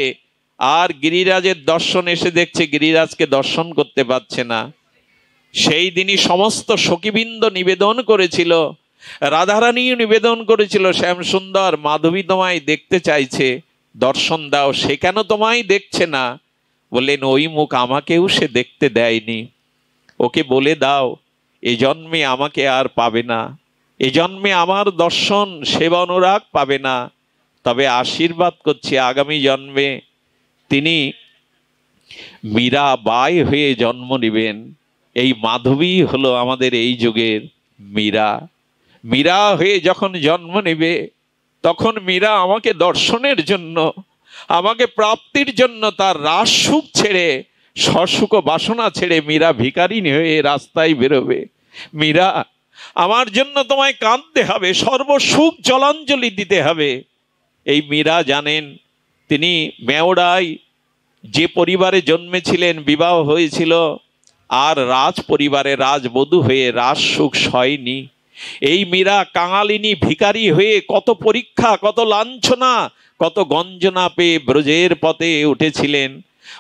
আর গিরিরাজের দর্শন এসে দেখছে গিরিরাজকে দর্শন করতে পারছে না। সেই দিনই সমস্ত সখীবৃন্দ নিবেদন করেছিল, রাধারানীও নিবেদন করেছিল, শ্যামসুন্দর মাধবী তোমায় দেখতে চাইছে, দর্শন দাও। সে কেন তোমায় দেখছে না? বললেন, ওই মুখ আমাকেও সে দেখতে দেয়নি, ওকে বলে দাও এ জন্মে আমাকে আর পাবে না, এ জন্মে আমার দর্শন সেবা অনুরাগ পাবে না। তবে আশীর্বাদ করছি, আগামী জন্মে তিনি মীরাবাই হয়ে জন্ম নেবেন। এই মাধবী হলো আমাদের এই যুগের মীরা। মীরা হয়ে যখন জন্ম নেবে, তখন মীরা আমাকে দর্শনের জন্য, আমাকে প্রাপ্তির জন্য তার রাস সুখ ছেড়ে, সসুখ বাসনা ছেড়ে মীরা ভিখারিনী হয়ে রাস্তায় বেরোবে। মীরা, আমার জন্য তোমায় কাঁদতে হবে, সর্বসুখ জলাঞ্জলি দিতে হবে। এই মীরা জানেন, তিনি মেওড়ায় যে পরিবারে জন্মেছিলেন, বিবাহ হয়েছিল, আর রাজ পরিবারে রাজবধূ হয়ে রাজ সুখ সয়নি। এই মীরা কাঙালিনী ভিখারি হয়ে কত পরীক্ষা, কত লাঞ্ছনা, কত গঞ্জনা পেয়ে ব্রজের পথে উঠেছিলেন।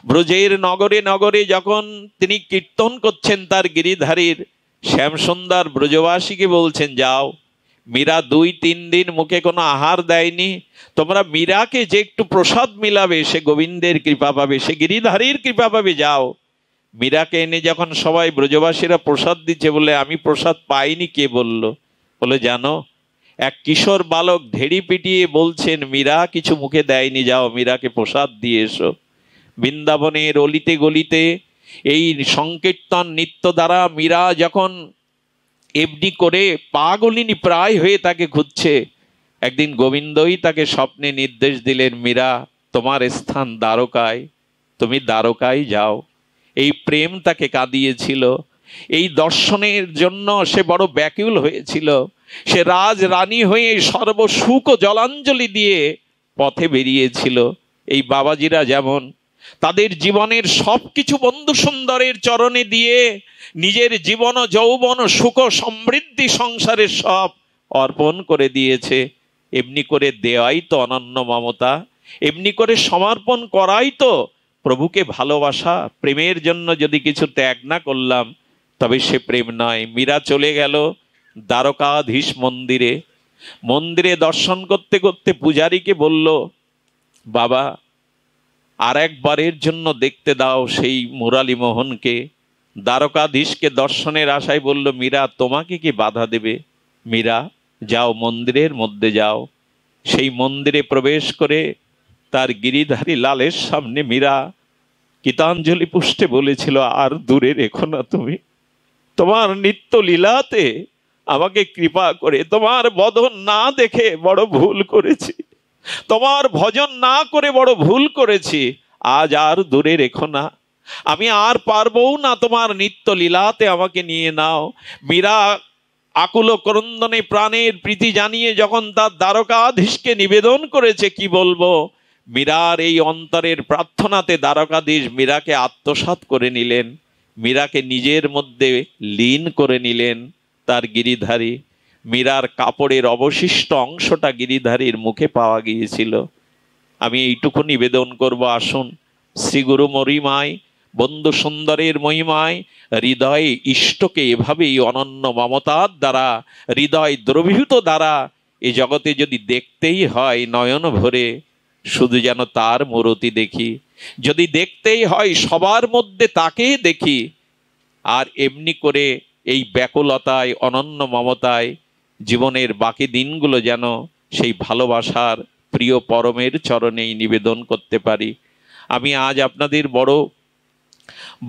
ব্রজের নগরে নগরে যখন তিনি কীর্তন করছেন তার গিরিধারীর, শ্যামসুন্দর ব্রজবাসীকে বলছেন, যাও, মীরা 2-3 দিন মুখে কোনো আহার দেয়নি, তোমরা মীরাকে যে একটু প্রসাদ মিলাবে, সে গোবিন্দের কৃপা পাবে, সে গিরিধারীর কৃপা পাবে, যাও। মীরাকে এনে যখন সবাই ব্রজবাসীরা প্রসাদ দিচ্ছে, বলে, আমি প্রসাদ পাইনি, কে বলল? বলে, জানো, এক কিশোর বালক ঢেড়ি পিটিয়ে বলছেন মীরা কিছু মুখে দেয়নি, যাও মীরাকে প্রসাদ দিয়ে এসো। বৃন্দাবনের অলিতে গলিতে এই সংকীর্তন নৃত্য দ্বারা মীরা যখন এমনি করে পাগলিনী প্রায় হয়ে তাকে খুঁজছে, একদিন গোবিন্দই তাকে স্বপ্নে নির্দেশ দিলেন, মীরা, তোমার স্থান দ্বারকায়, তুমি দ্বারকায় যাও। এই প্রেম তাকে কাঁদিয়েছিল, এই দর্শনের জন্য সে বড় ব্যাকুল হয়েছিল। সে রাজ রানী হয়ে সর্বসুখ জলাঞ্জলি দিয়ে পথে বেরিয়েছিল। এই বাবাজিরা যেমন তাদের জীবনের সব কিছু বন্ধু সুন্দরের চরণে দিয়ে নিজের জীবন যৌবন সুখ সমৃদ্ধি সংসারের সব অর্পণ করে দিয়েছে, এমনি করে দেওয়াই তো অনন্য মমতা, এমনি করে সমর্পণ করাই তো প্রভুকে ভালোবাসা। প্রেমের জন্য যদি কিছু ত্যাগ না করলাম, তবে সে প্রেম নয়। মীরা চলে গেল দ্বারকাধীশ মন্দিরে। মন্দিরে দর্শন করতে করতে পূজারীকে বলল, বাবা, আর একবারের জন্য দেখতে দাও সেই মুরালী মোহনকে। দ্বারকাধীশকে দর্শনের আশায় বলল, মীরা, তোমাকে কি বাধা দেবে? মীরা, যাও, মন্দিরের মধ্যে যাও। সেই মন্দিরে প্রবেশ করে তার গিরিধারী লালের সামনে মীরা গীতাঞ্জলি পুষ্টে বলেছিল, আর দূরে রেখো না তুমি, তোমার নিত্য লীলাতে আমাকে কৃপা করে, তোমার বদন না দেখে বড় ভুল করেছি, তোমার ভজন না করে বড় ভুল করেছি। আজ আর দূরে রেখো না, আমি আর পারবও না, তোমার নিত্য লীলাতে আমাকে নিয়ে নাও। মীরা আকুল ক্রন্দনে প্রাণের প্রীতি জানিয়ে যখন তার দ্বারকাধীশকে নিবেদন করেছে, কি বলবো, মীরার এই অন্তরের প্রার্থনাতে দ্বারকাধীশ মীরাকে আত্মসাৎ করে নিলেন, মীরাকে নিজের মধ্যে লীন করে নিলেন। তার গিরিধারী মীরার কাপড়ের অবশিষ্ট অংশটা গিরিধারীর মুখে পাওয়া গিয়েছিল। আমি এইটুকু নিবেদন করব, আসুন শ্রীগুরু মহিমায়, বন্ধু সুন্দরের মহিমায় হৃদয়ে ইষ্টকে এভাবেই অনন্য মমতার দ্বারা, হৃদয় দ্রবীভূত দ্বারা এ জগতে যদি দেখতেই হয় নয়ন ভরে, শুধু যেন তার মূরতি দেখি, যদি দেখতেই হয় সবার মধ্যে তাকে দেখি। আর এমনি করে এই ব্যাকুলতায়, অনন্য মমতায় জীবনের বাকি দিনগুলো যেন সেই ভালোবাসার প্রিয় পরমের চরণেই নিবেদন করতে পারি। আমি আজ আপনাদের বড়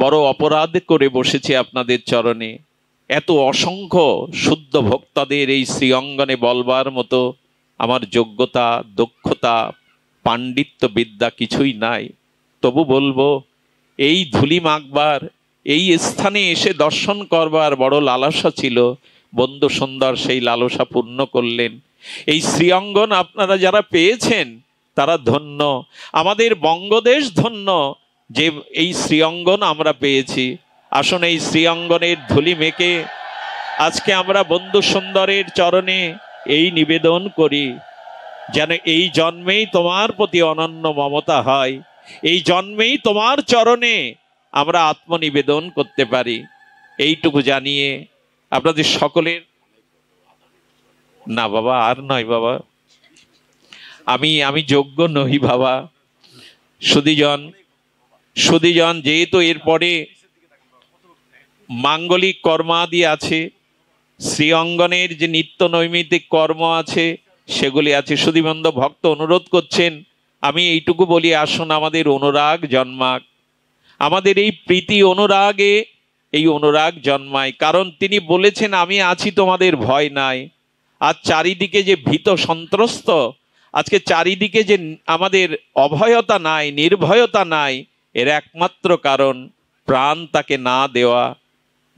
বড় অপরাধ করে বসেছি আপনাদের চরণে। এত অসংখ্য শুদ্ধ ভক্তদের এই শ্রী অঙ্গনে বলবার মতো আমার যোগ্যতা, দক্ষতা, পাণ্ডিত্য, বিদ্যা কিছুই নাই। তবু বলবো, এই ধুলি মাখবার, এই স্থানে এসে দর্শন করবার বড় লালসা ছিল। বন্ধু সুন্দর সেই লালসা পূর্ণ করলেন। এই শ্রীঅঙ্গন আপনারা যারা পেয়েছেন তারা ধন্য, আমাদের বঙ্গদেশ ধন্য যে এই শ্রীঅঙ্গন আমরা পেয়েছি। আসুন এই শ্রীঅঙ্গনের ধুলি মেখে আজকে আমরা বন্ধু সুন্দরের চরণে এই নিবেদন করি, যেন এই জন্মেই তোমার প্রতি অনন্য মমতা হয়, এই জন্মেই তোমার চরণে আমরা আত্মনিবেদন করতে পারি। এইটুকু জানিয়ে আপনাদের সকলের, না বাবা আর নয় বাবা, আমি যোগ্য নই বাবা। সুধীজন যেহেতু এরপরে মাঙ্গলিক কর্মাদি আছে, শ্রী অঙ্গনের যে নিত্য নৈমিত্তিক কর্ম আছে সেগুলি আছে, সুধীবন্ধ ভক্ত অনুরোধ করছেন, আমি এইটুকু বলি, আসুন আমাদের অনুরাগ জন্মাক, আমাদের এই প্রীতি অনুরাগে এই অনুরাগ জন্মায়। কারণ তিনি বলেছেন, আমি আছি তোমাদের ভয় নাই। আজ চারিদিকে যে ভীত সন্ত্রস্ত, আজকে চারিদিকে যে আমাদের অভয়তা নাই, নির্ভয়তা নাই, এর একমাত্র কারণ প্রাণ তাকে না দেওয়া,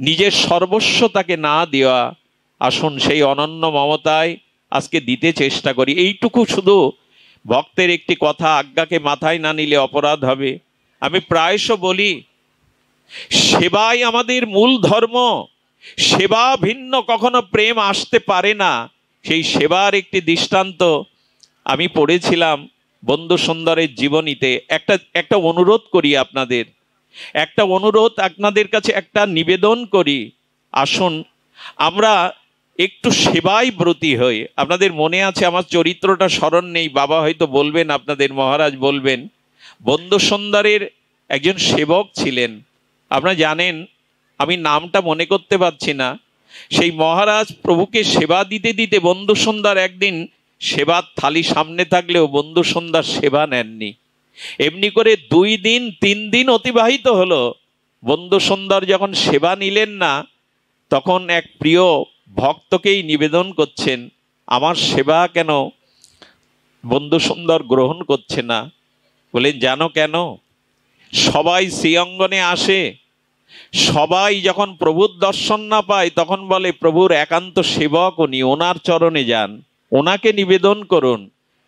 নিজের সর্বস্ব তাকে না দেওয়া। আসুন সেই অনন্য মমতায় আজকে দিতে চেষ্টা করি। এইটুকু শুধু ভক্তের একটি কথা, আজ্ঞাকে মাথায় না নিলে অপরাধ হবে। আমি প্রায়শ বলি, সেবাই আমাদের মূল ধর্ম, সেবা ভিন্ন কখনো প্রেম আসতে পারে না। সেই সেবার একটি দৃষ্টান্ত আমি পড়েছিলাম বন্ধু সুন্দরের জীবনীতে। একটা অনুরোধ করি আপনাদের, একটা অনুরোধ আপনাদের কাছে, একটা নিবেদন করি, আসুন আমরা একটু সেবায় ব্রতী হই। আপনাদের মনে আছে, আমার চরিত্রটা স্মরণ নেই, বাবা হয়তো বলবেন, আপনাদের মহারাজ বলবেন, বন্ধু সুন্দরের একজন সেবক ছিলেন, আপনারা জানেন, আমি নামটা মনে করতে পারছি না। সেই মহারাজ প্রভুকে সেবা দিতে দিতে বন্ধু সুন্দর একদিন সেবার থালি সামনে থাকলেও বন্ধু সুন্দর সেবা নেননি। এমনি করে 2 দিন 3 দিন অতিবাহিত হলো। বন্ধু সুন্দর যখন সেবা নিলেন না, তখন এক প্রিয় ভক্তকেই নিবেদন করছেন, আমার সেবা কেন বন্ধু সুন্দর গ্রহণ করছে না? বলেন, জানো কেন? সবাই শ্রীঅঙ্গনে আসে, সবাই যখন প্রভুর দর্শন না পায় তখন বলে, প্রভুর একান্ত সেবক উনি, ওনার চরণে যান, ওনাকে নিবেদন করুন।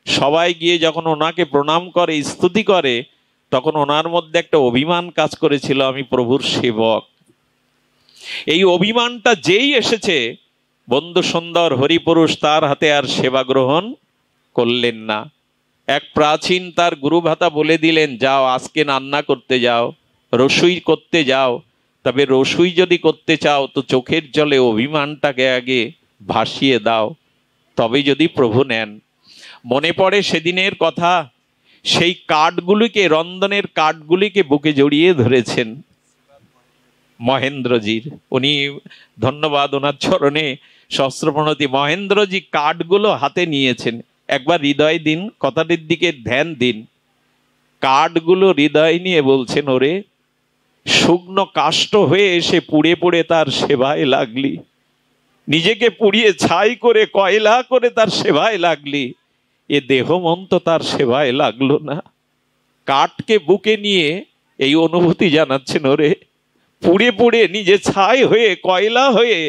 সবাই গিয়ে যখন ওনাকে প্রণাম করে, স্তুতি করে, তখন ওনার মধ্যে একটা অভিমান কাজ করেছিল, আমি প্রভুর সেবক। এই অভিমানটা যেই এসেছে, বন্ধু সুন্দর হরিপুরুষ তার হাতে আর সেবা গ্রহণ করলেন না। এক প্রাচীন তার গুরু ভাতা বলে দিলেন, যাও আজকে রান্না করতে যাও, রসুই করতে যাও, তবে রসুই যদি করতে চাও তো চোখের জলে অভিমানটাকে আগে ভাসিয়ে দাও, তবে যদি প্রভু নেন। মনে পড়ে সেদিনের কথা, সেই কাঠগুলিকে, রন্ধনের কাঠগুলিকে বুকে জড়িয়ে ধরেছেন মহেন্দ্রজির। উনি, ধন্যবাদ ওনার চরণে সহস্রপ্রণতি, মহেন্দ্রজি কাঠগুলো হাতে নিয়েছেন। একবার হৃদয় দিন, কথাটির দিকে ধ্যান দিন। কাঠগুলো হৃদয় নিয়ে বলছেন, ওরে শুকনো কাষ্ঠ হয়ে এসে পুড়ে পুড়ে তার সেবায় লাগলি, নিজেকে পুড়িয়ে ছাই করে কয়লা করে তার সেবায় লাগলি, এ দেহ মন তো তার সেবায় লাগলো না। কাঠকে বুকে নিয়ে এই অনুভূতি জানাচ্ছেন, ওরে পুড়ে পুড়ে নিজে ছাই হয়ে কয়লা হয়ে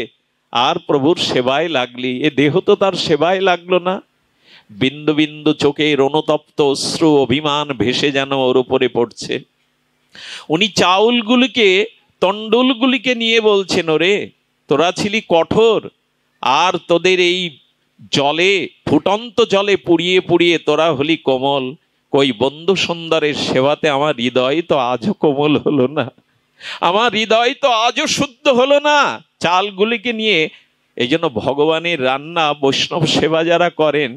আর প্রভুর সেবায় লাগলি, এ দেহ তো তার সেবায় লাগলো না। বিন্দু বিন্দু চোখের অনুতপ্ত অশ্রু অভিমান ভেসে যেন ওর উপরে পড়ছে। উনি চাউলগুলিকে তন্ডুলগুলিকে নিয়ে বলছেন, ওরে তোরা ছিলি কঠোর, আর তোদের এই জলে ফুটন্ত জলে পুড়িয়ে পুড়িয়ে তোরা হলি কোমল। কই বন্ধু সুন্দরের সেবাতে আমার হৃদয় তো আজও কোমল হলো না, আমার হৃদয় তো আজও শুদ্ধ হলো না চালগুলিকে নিয়ে। এই জন্য ভগবানের রান্না বৈষ্ণব সেবা যারা করেন,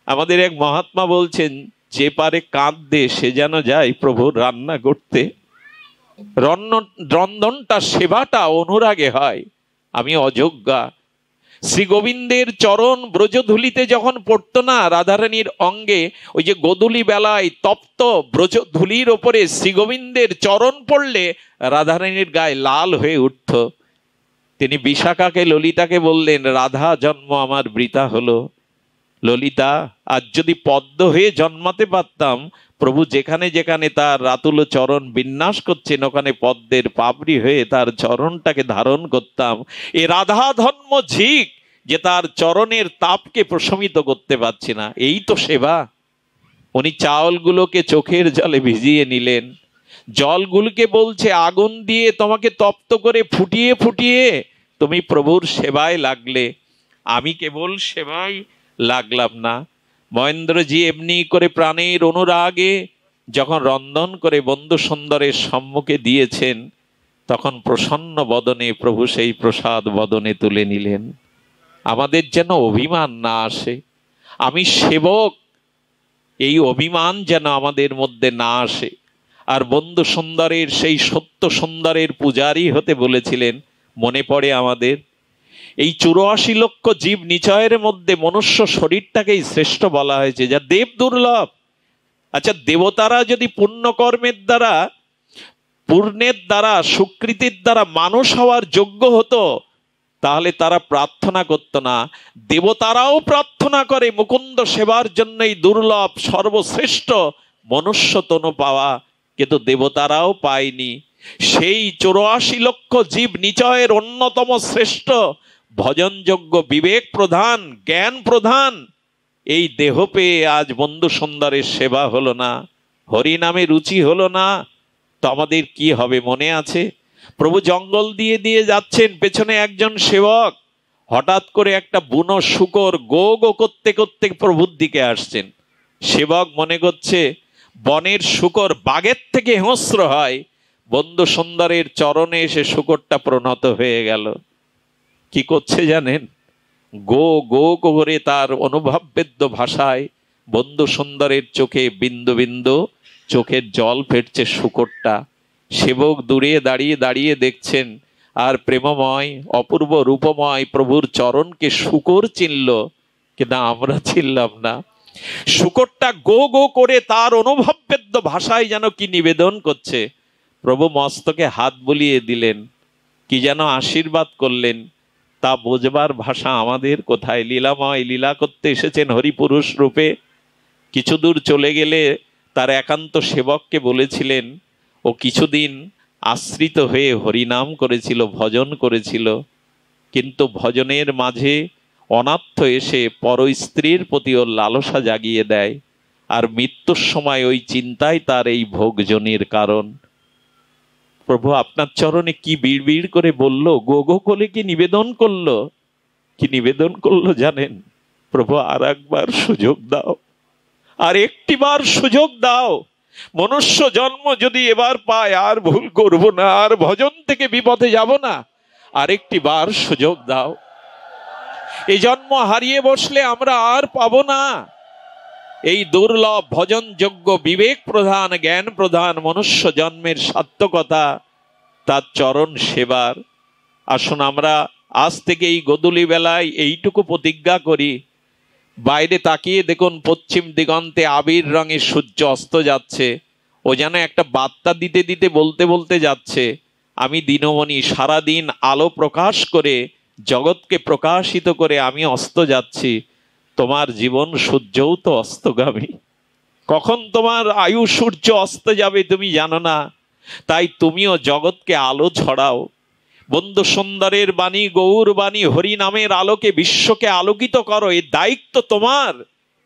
আমাদের এক মহাত্মা বলছেন, যে পারে কাঁদতে সে যেন যায় প্রভুর রান্না করতে। রন্ধনটা সেবাটা অনুরাগে হয়। আমি অযোগ্যা। শ্রী গোবিন্দের চরণ ব্রজধুলিতে যখন পড়তো না রাধারানীর অঙ্গে, ওই যে গোধূলি বেলায় তপ্ত ব্রজধুলির ওপরে শ্রী গোবিন্দের চরণ পড়লে রাধারানীর গায়ে লাল হয়ে উঠত। তিনি বিশাখাকে ললিতাকে বললেন, রাধা জন্ম আমার বৃথা হলো। ললিতা, আজ যদি পদ্ম হয়ে জন্মাতে পারতাম, প্রভু যেখানে যেখানে তার রাতুল চরণ বিন্যাস করছেন ওখানে পদ্মের পাপড়ি হয়ে তার চরণটাকে ধারণ করতাম। এ রাধা ধর্ম ঝিক যে তার চরণের তাপকে প্রশমিত করতে পারছি না, এই তো সেবা। উনি চাউলগুলোকে চোখের জলে ভিজিয়ে নিলেন, জলগুলোকে বলছে আগুন দিয়ে তোমাকে তপ্ত করে ফুটিয়ে ফুটিয়ে তুমি প্রভুর সেবায় লাগলে। আমি কেবল সেবায় লাগলাম না, মহেন্দ্রজি এমনি করে প্রাণের অনুরাগে যখন রন্ধন করে বন্ধু সুন্দরের সম্মুখে দিয়েছেন, তখন প্রসন্ন বদনে প্রভু সেই প্রসাদ বদনে তুলে নিলেন। আমাদের যেন অভিমান না আসে, আমি সেবক, এই অভিমান যেন আমাদের মধ্যে না আসে। আর বন্ধু সুন্দরের সেই সত্য সুন্দরের পূজারী হতে বলেছিলেন। মনে পড়ে আমাদের এই 84 লক্ষ জীব নিচয়ের মধ্যে মনুষ্য শরীরটাকেই শ্রেষ্ঠ বলা হয়েছে, যা দেব দুর্লভ। আচ্ছা, দেবতারা যদি পুণ্যকর্মের দ্বারা, পূর্ণের দ্বারা, সুকৃতির দ্বারা মানুষ হওয়ার যোগ্য হতো, তাহলে তারা প্রার্থনা করত না। দেবতারাও প্রার্থনা করে মুকুন্দ সেবার জন্যই দুর্লভ সর্বশ্রেষ্ঠ মনুষ্য তনু পাওয়া, কিন্তু দেবতারাও পায়নি। সেই 84 লক্ষ জীব নিচয়ের অন্যতম শ্রেষ্ঠ ভজনযোগ্য বিবেক প্রধান জ্ঞান প্রধান এই দেহ পেয়ে আজ বন্ধু সুন্দরের সেবা হলো না, হরি নামে রুচি হলো না, তো আমাদের কি হবে? মনে আছে প্রভু জঙ্গল দিয়ে দিয়ে যাচ্ছেন, পেছনে একজন সেবক হঠাৎ করে একটা বুনো শূকর গো গো করতে করতে প্রভুর দিকে আসছেন। সেবক মনে করছে বনের শূকর বাঘের থেকে হিংস্র হয়, বন্ধু সুন্দরের চরণে এসে শূকরটা প্রণত হয়ে গেল। কি করছে জানেন? গো গো করে তার অনুভববেদ্য ভাষায় বন্ধু সুন্দরের চোখে বিন্দু বিন্দু চোখের জল ফেটছে শূকরটা। সেবক দূরে দাঁড়িয়ে দাঁড়িয়ে দেখছেন, আর প্রেমময় অপূর্ব রূপময় প্রভুর চরণকে শূকর চিনল, কিন্তু আমরা চিনলাম না। শূকরটা গো গো করে তার অনুভববেদ্য ভাষায় যেন কি নিবেদন করছে। প্রভু মস্তকে হাত বুলিয়ে দিলেন, কি যেন আশীর্বাদ করলেন, তা বোঝবার ভাষা আমাদের কোথায়? লীলাময় লীলা করতে এসেছেন হরিপুরুষ রূপে। কিছু দূর চলে গেলে তার একান্ত সেবককে বলেছিলেন, ও কিছুদিন আশ্রিত হয়ে হরিনাম করেছিল, ভজন করেছিল, কিন্তু ভজনের মাঝে অনাথ এসে পর স্ত্রীর প্রতি ওর লালসা জাগিয়ে দেয়, আর মৃত্যুর সময় ওই চিন্তায় তার এই ভোগজনের কারণ। প্রভু আপনার চরণে কি বিড় করে বলল, গো গো করে কি নিবেদন করলো? কি নিবেদন করলো জানেন? প্রভু আর একবার সুযোগ দাও, আর একটিবার সুযোগ দাও। মনুষ্য জন্ম যদি এবার পায় আর ভুল করব না, আর ভজন থেকে বিপদে যাব না, আরেকটি বার সুযোগ দাও। এই জন্ম হারিয়ে বসলে আমরা আর পাবো না। এই দুর্লভ ভজনযোগ্য বিবেক প্রধান জ্ঞান প্রধান মনুষ্য জন্মের সার্থকতা তার চরণ সেবার। আসুন আমরা আজ থেকে এই গোধূলি বেলায় এইটুকু প্রতিজ্ঞা করি। বাইরে তাকিয়ে দেখুন পশ্চিম দিগন্তে আবির রঙে সূর্য অস্ত যাচ্ছে, ও যেন একটা বার্তা দিতে দিতে বলতে বলতে যাচ্ছে, আমি দিনমণি সারাদিন আলো প্রকাশ করে জগৎকে প্রকাশিত করে আমি অস্ত যাচ্ছি, তোমার জীবন সূর্যও তো অস্তগামী, কখন তোমার আয়ু সূর্য অস্ত যাবে তুমি জানো না, তাই তুমিও জগৎকে আলো ছড়াও। বন্ধু সুন্দরের বাণী, গৌর বাণী, হরি নামের আলোকে বিশ্বকে আলোকিত করো, এ দায়িত্ব তোমার,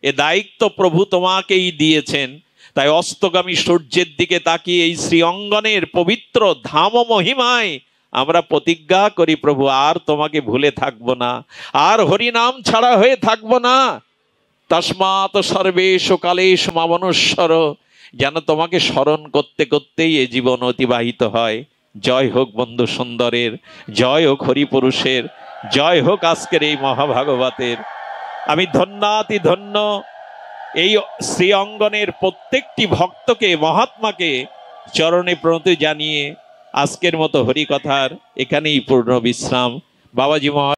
এ দায়িত্ব প্রভু তোমাকেই দিয়েছেন। তাই অস্তগামী সূর্যের দিকে তাকিয়ে এই শ্রী অঙ্গনের পবিত্র ধাম মহিমায় আমরা প্রতিজ্ঞা করি, প্রভু আর তোমাকে ভুলে থাকবো না, আর হরিনাম ছাড়া হয়ে থাকবো না। তস্মাৎ সর্বেষু কালেষু মামনুষ্যর, যেন তোমাকে স্মরণ করতে করতেই এ জীবন অতিবাহিত হয়। জয় হোক বন্ধু সুন্দরের, জয় হোক হরিপুরুষের, জয় হোক আজকের এই মহাভাগবতের। আমি ধন্যাতি ধন্য এই শ্রী অঙ্গনের প্রত্যেকটি ভক্তকে, মহাত্মাকে চরণে প্রণতি জানিয়ে আজকের মতো হরিকথার এখানেই পূর্ণ বিশ্রাম। বাবাজি মহা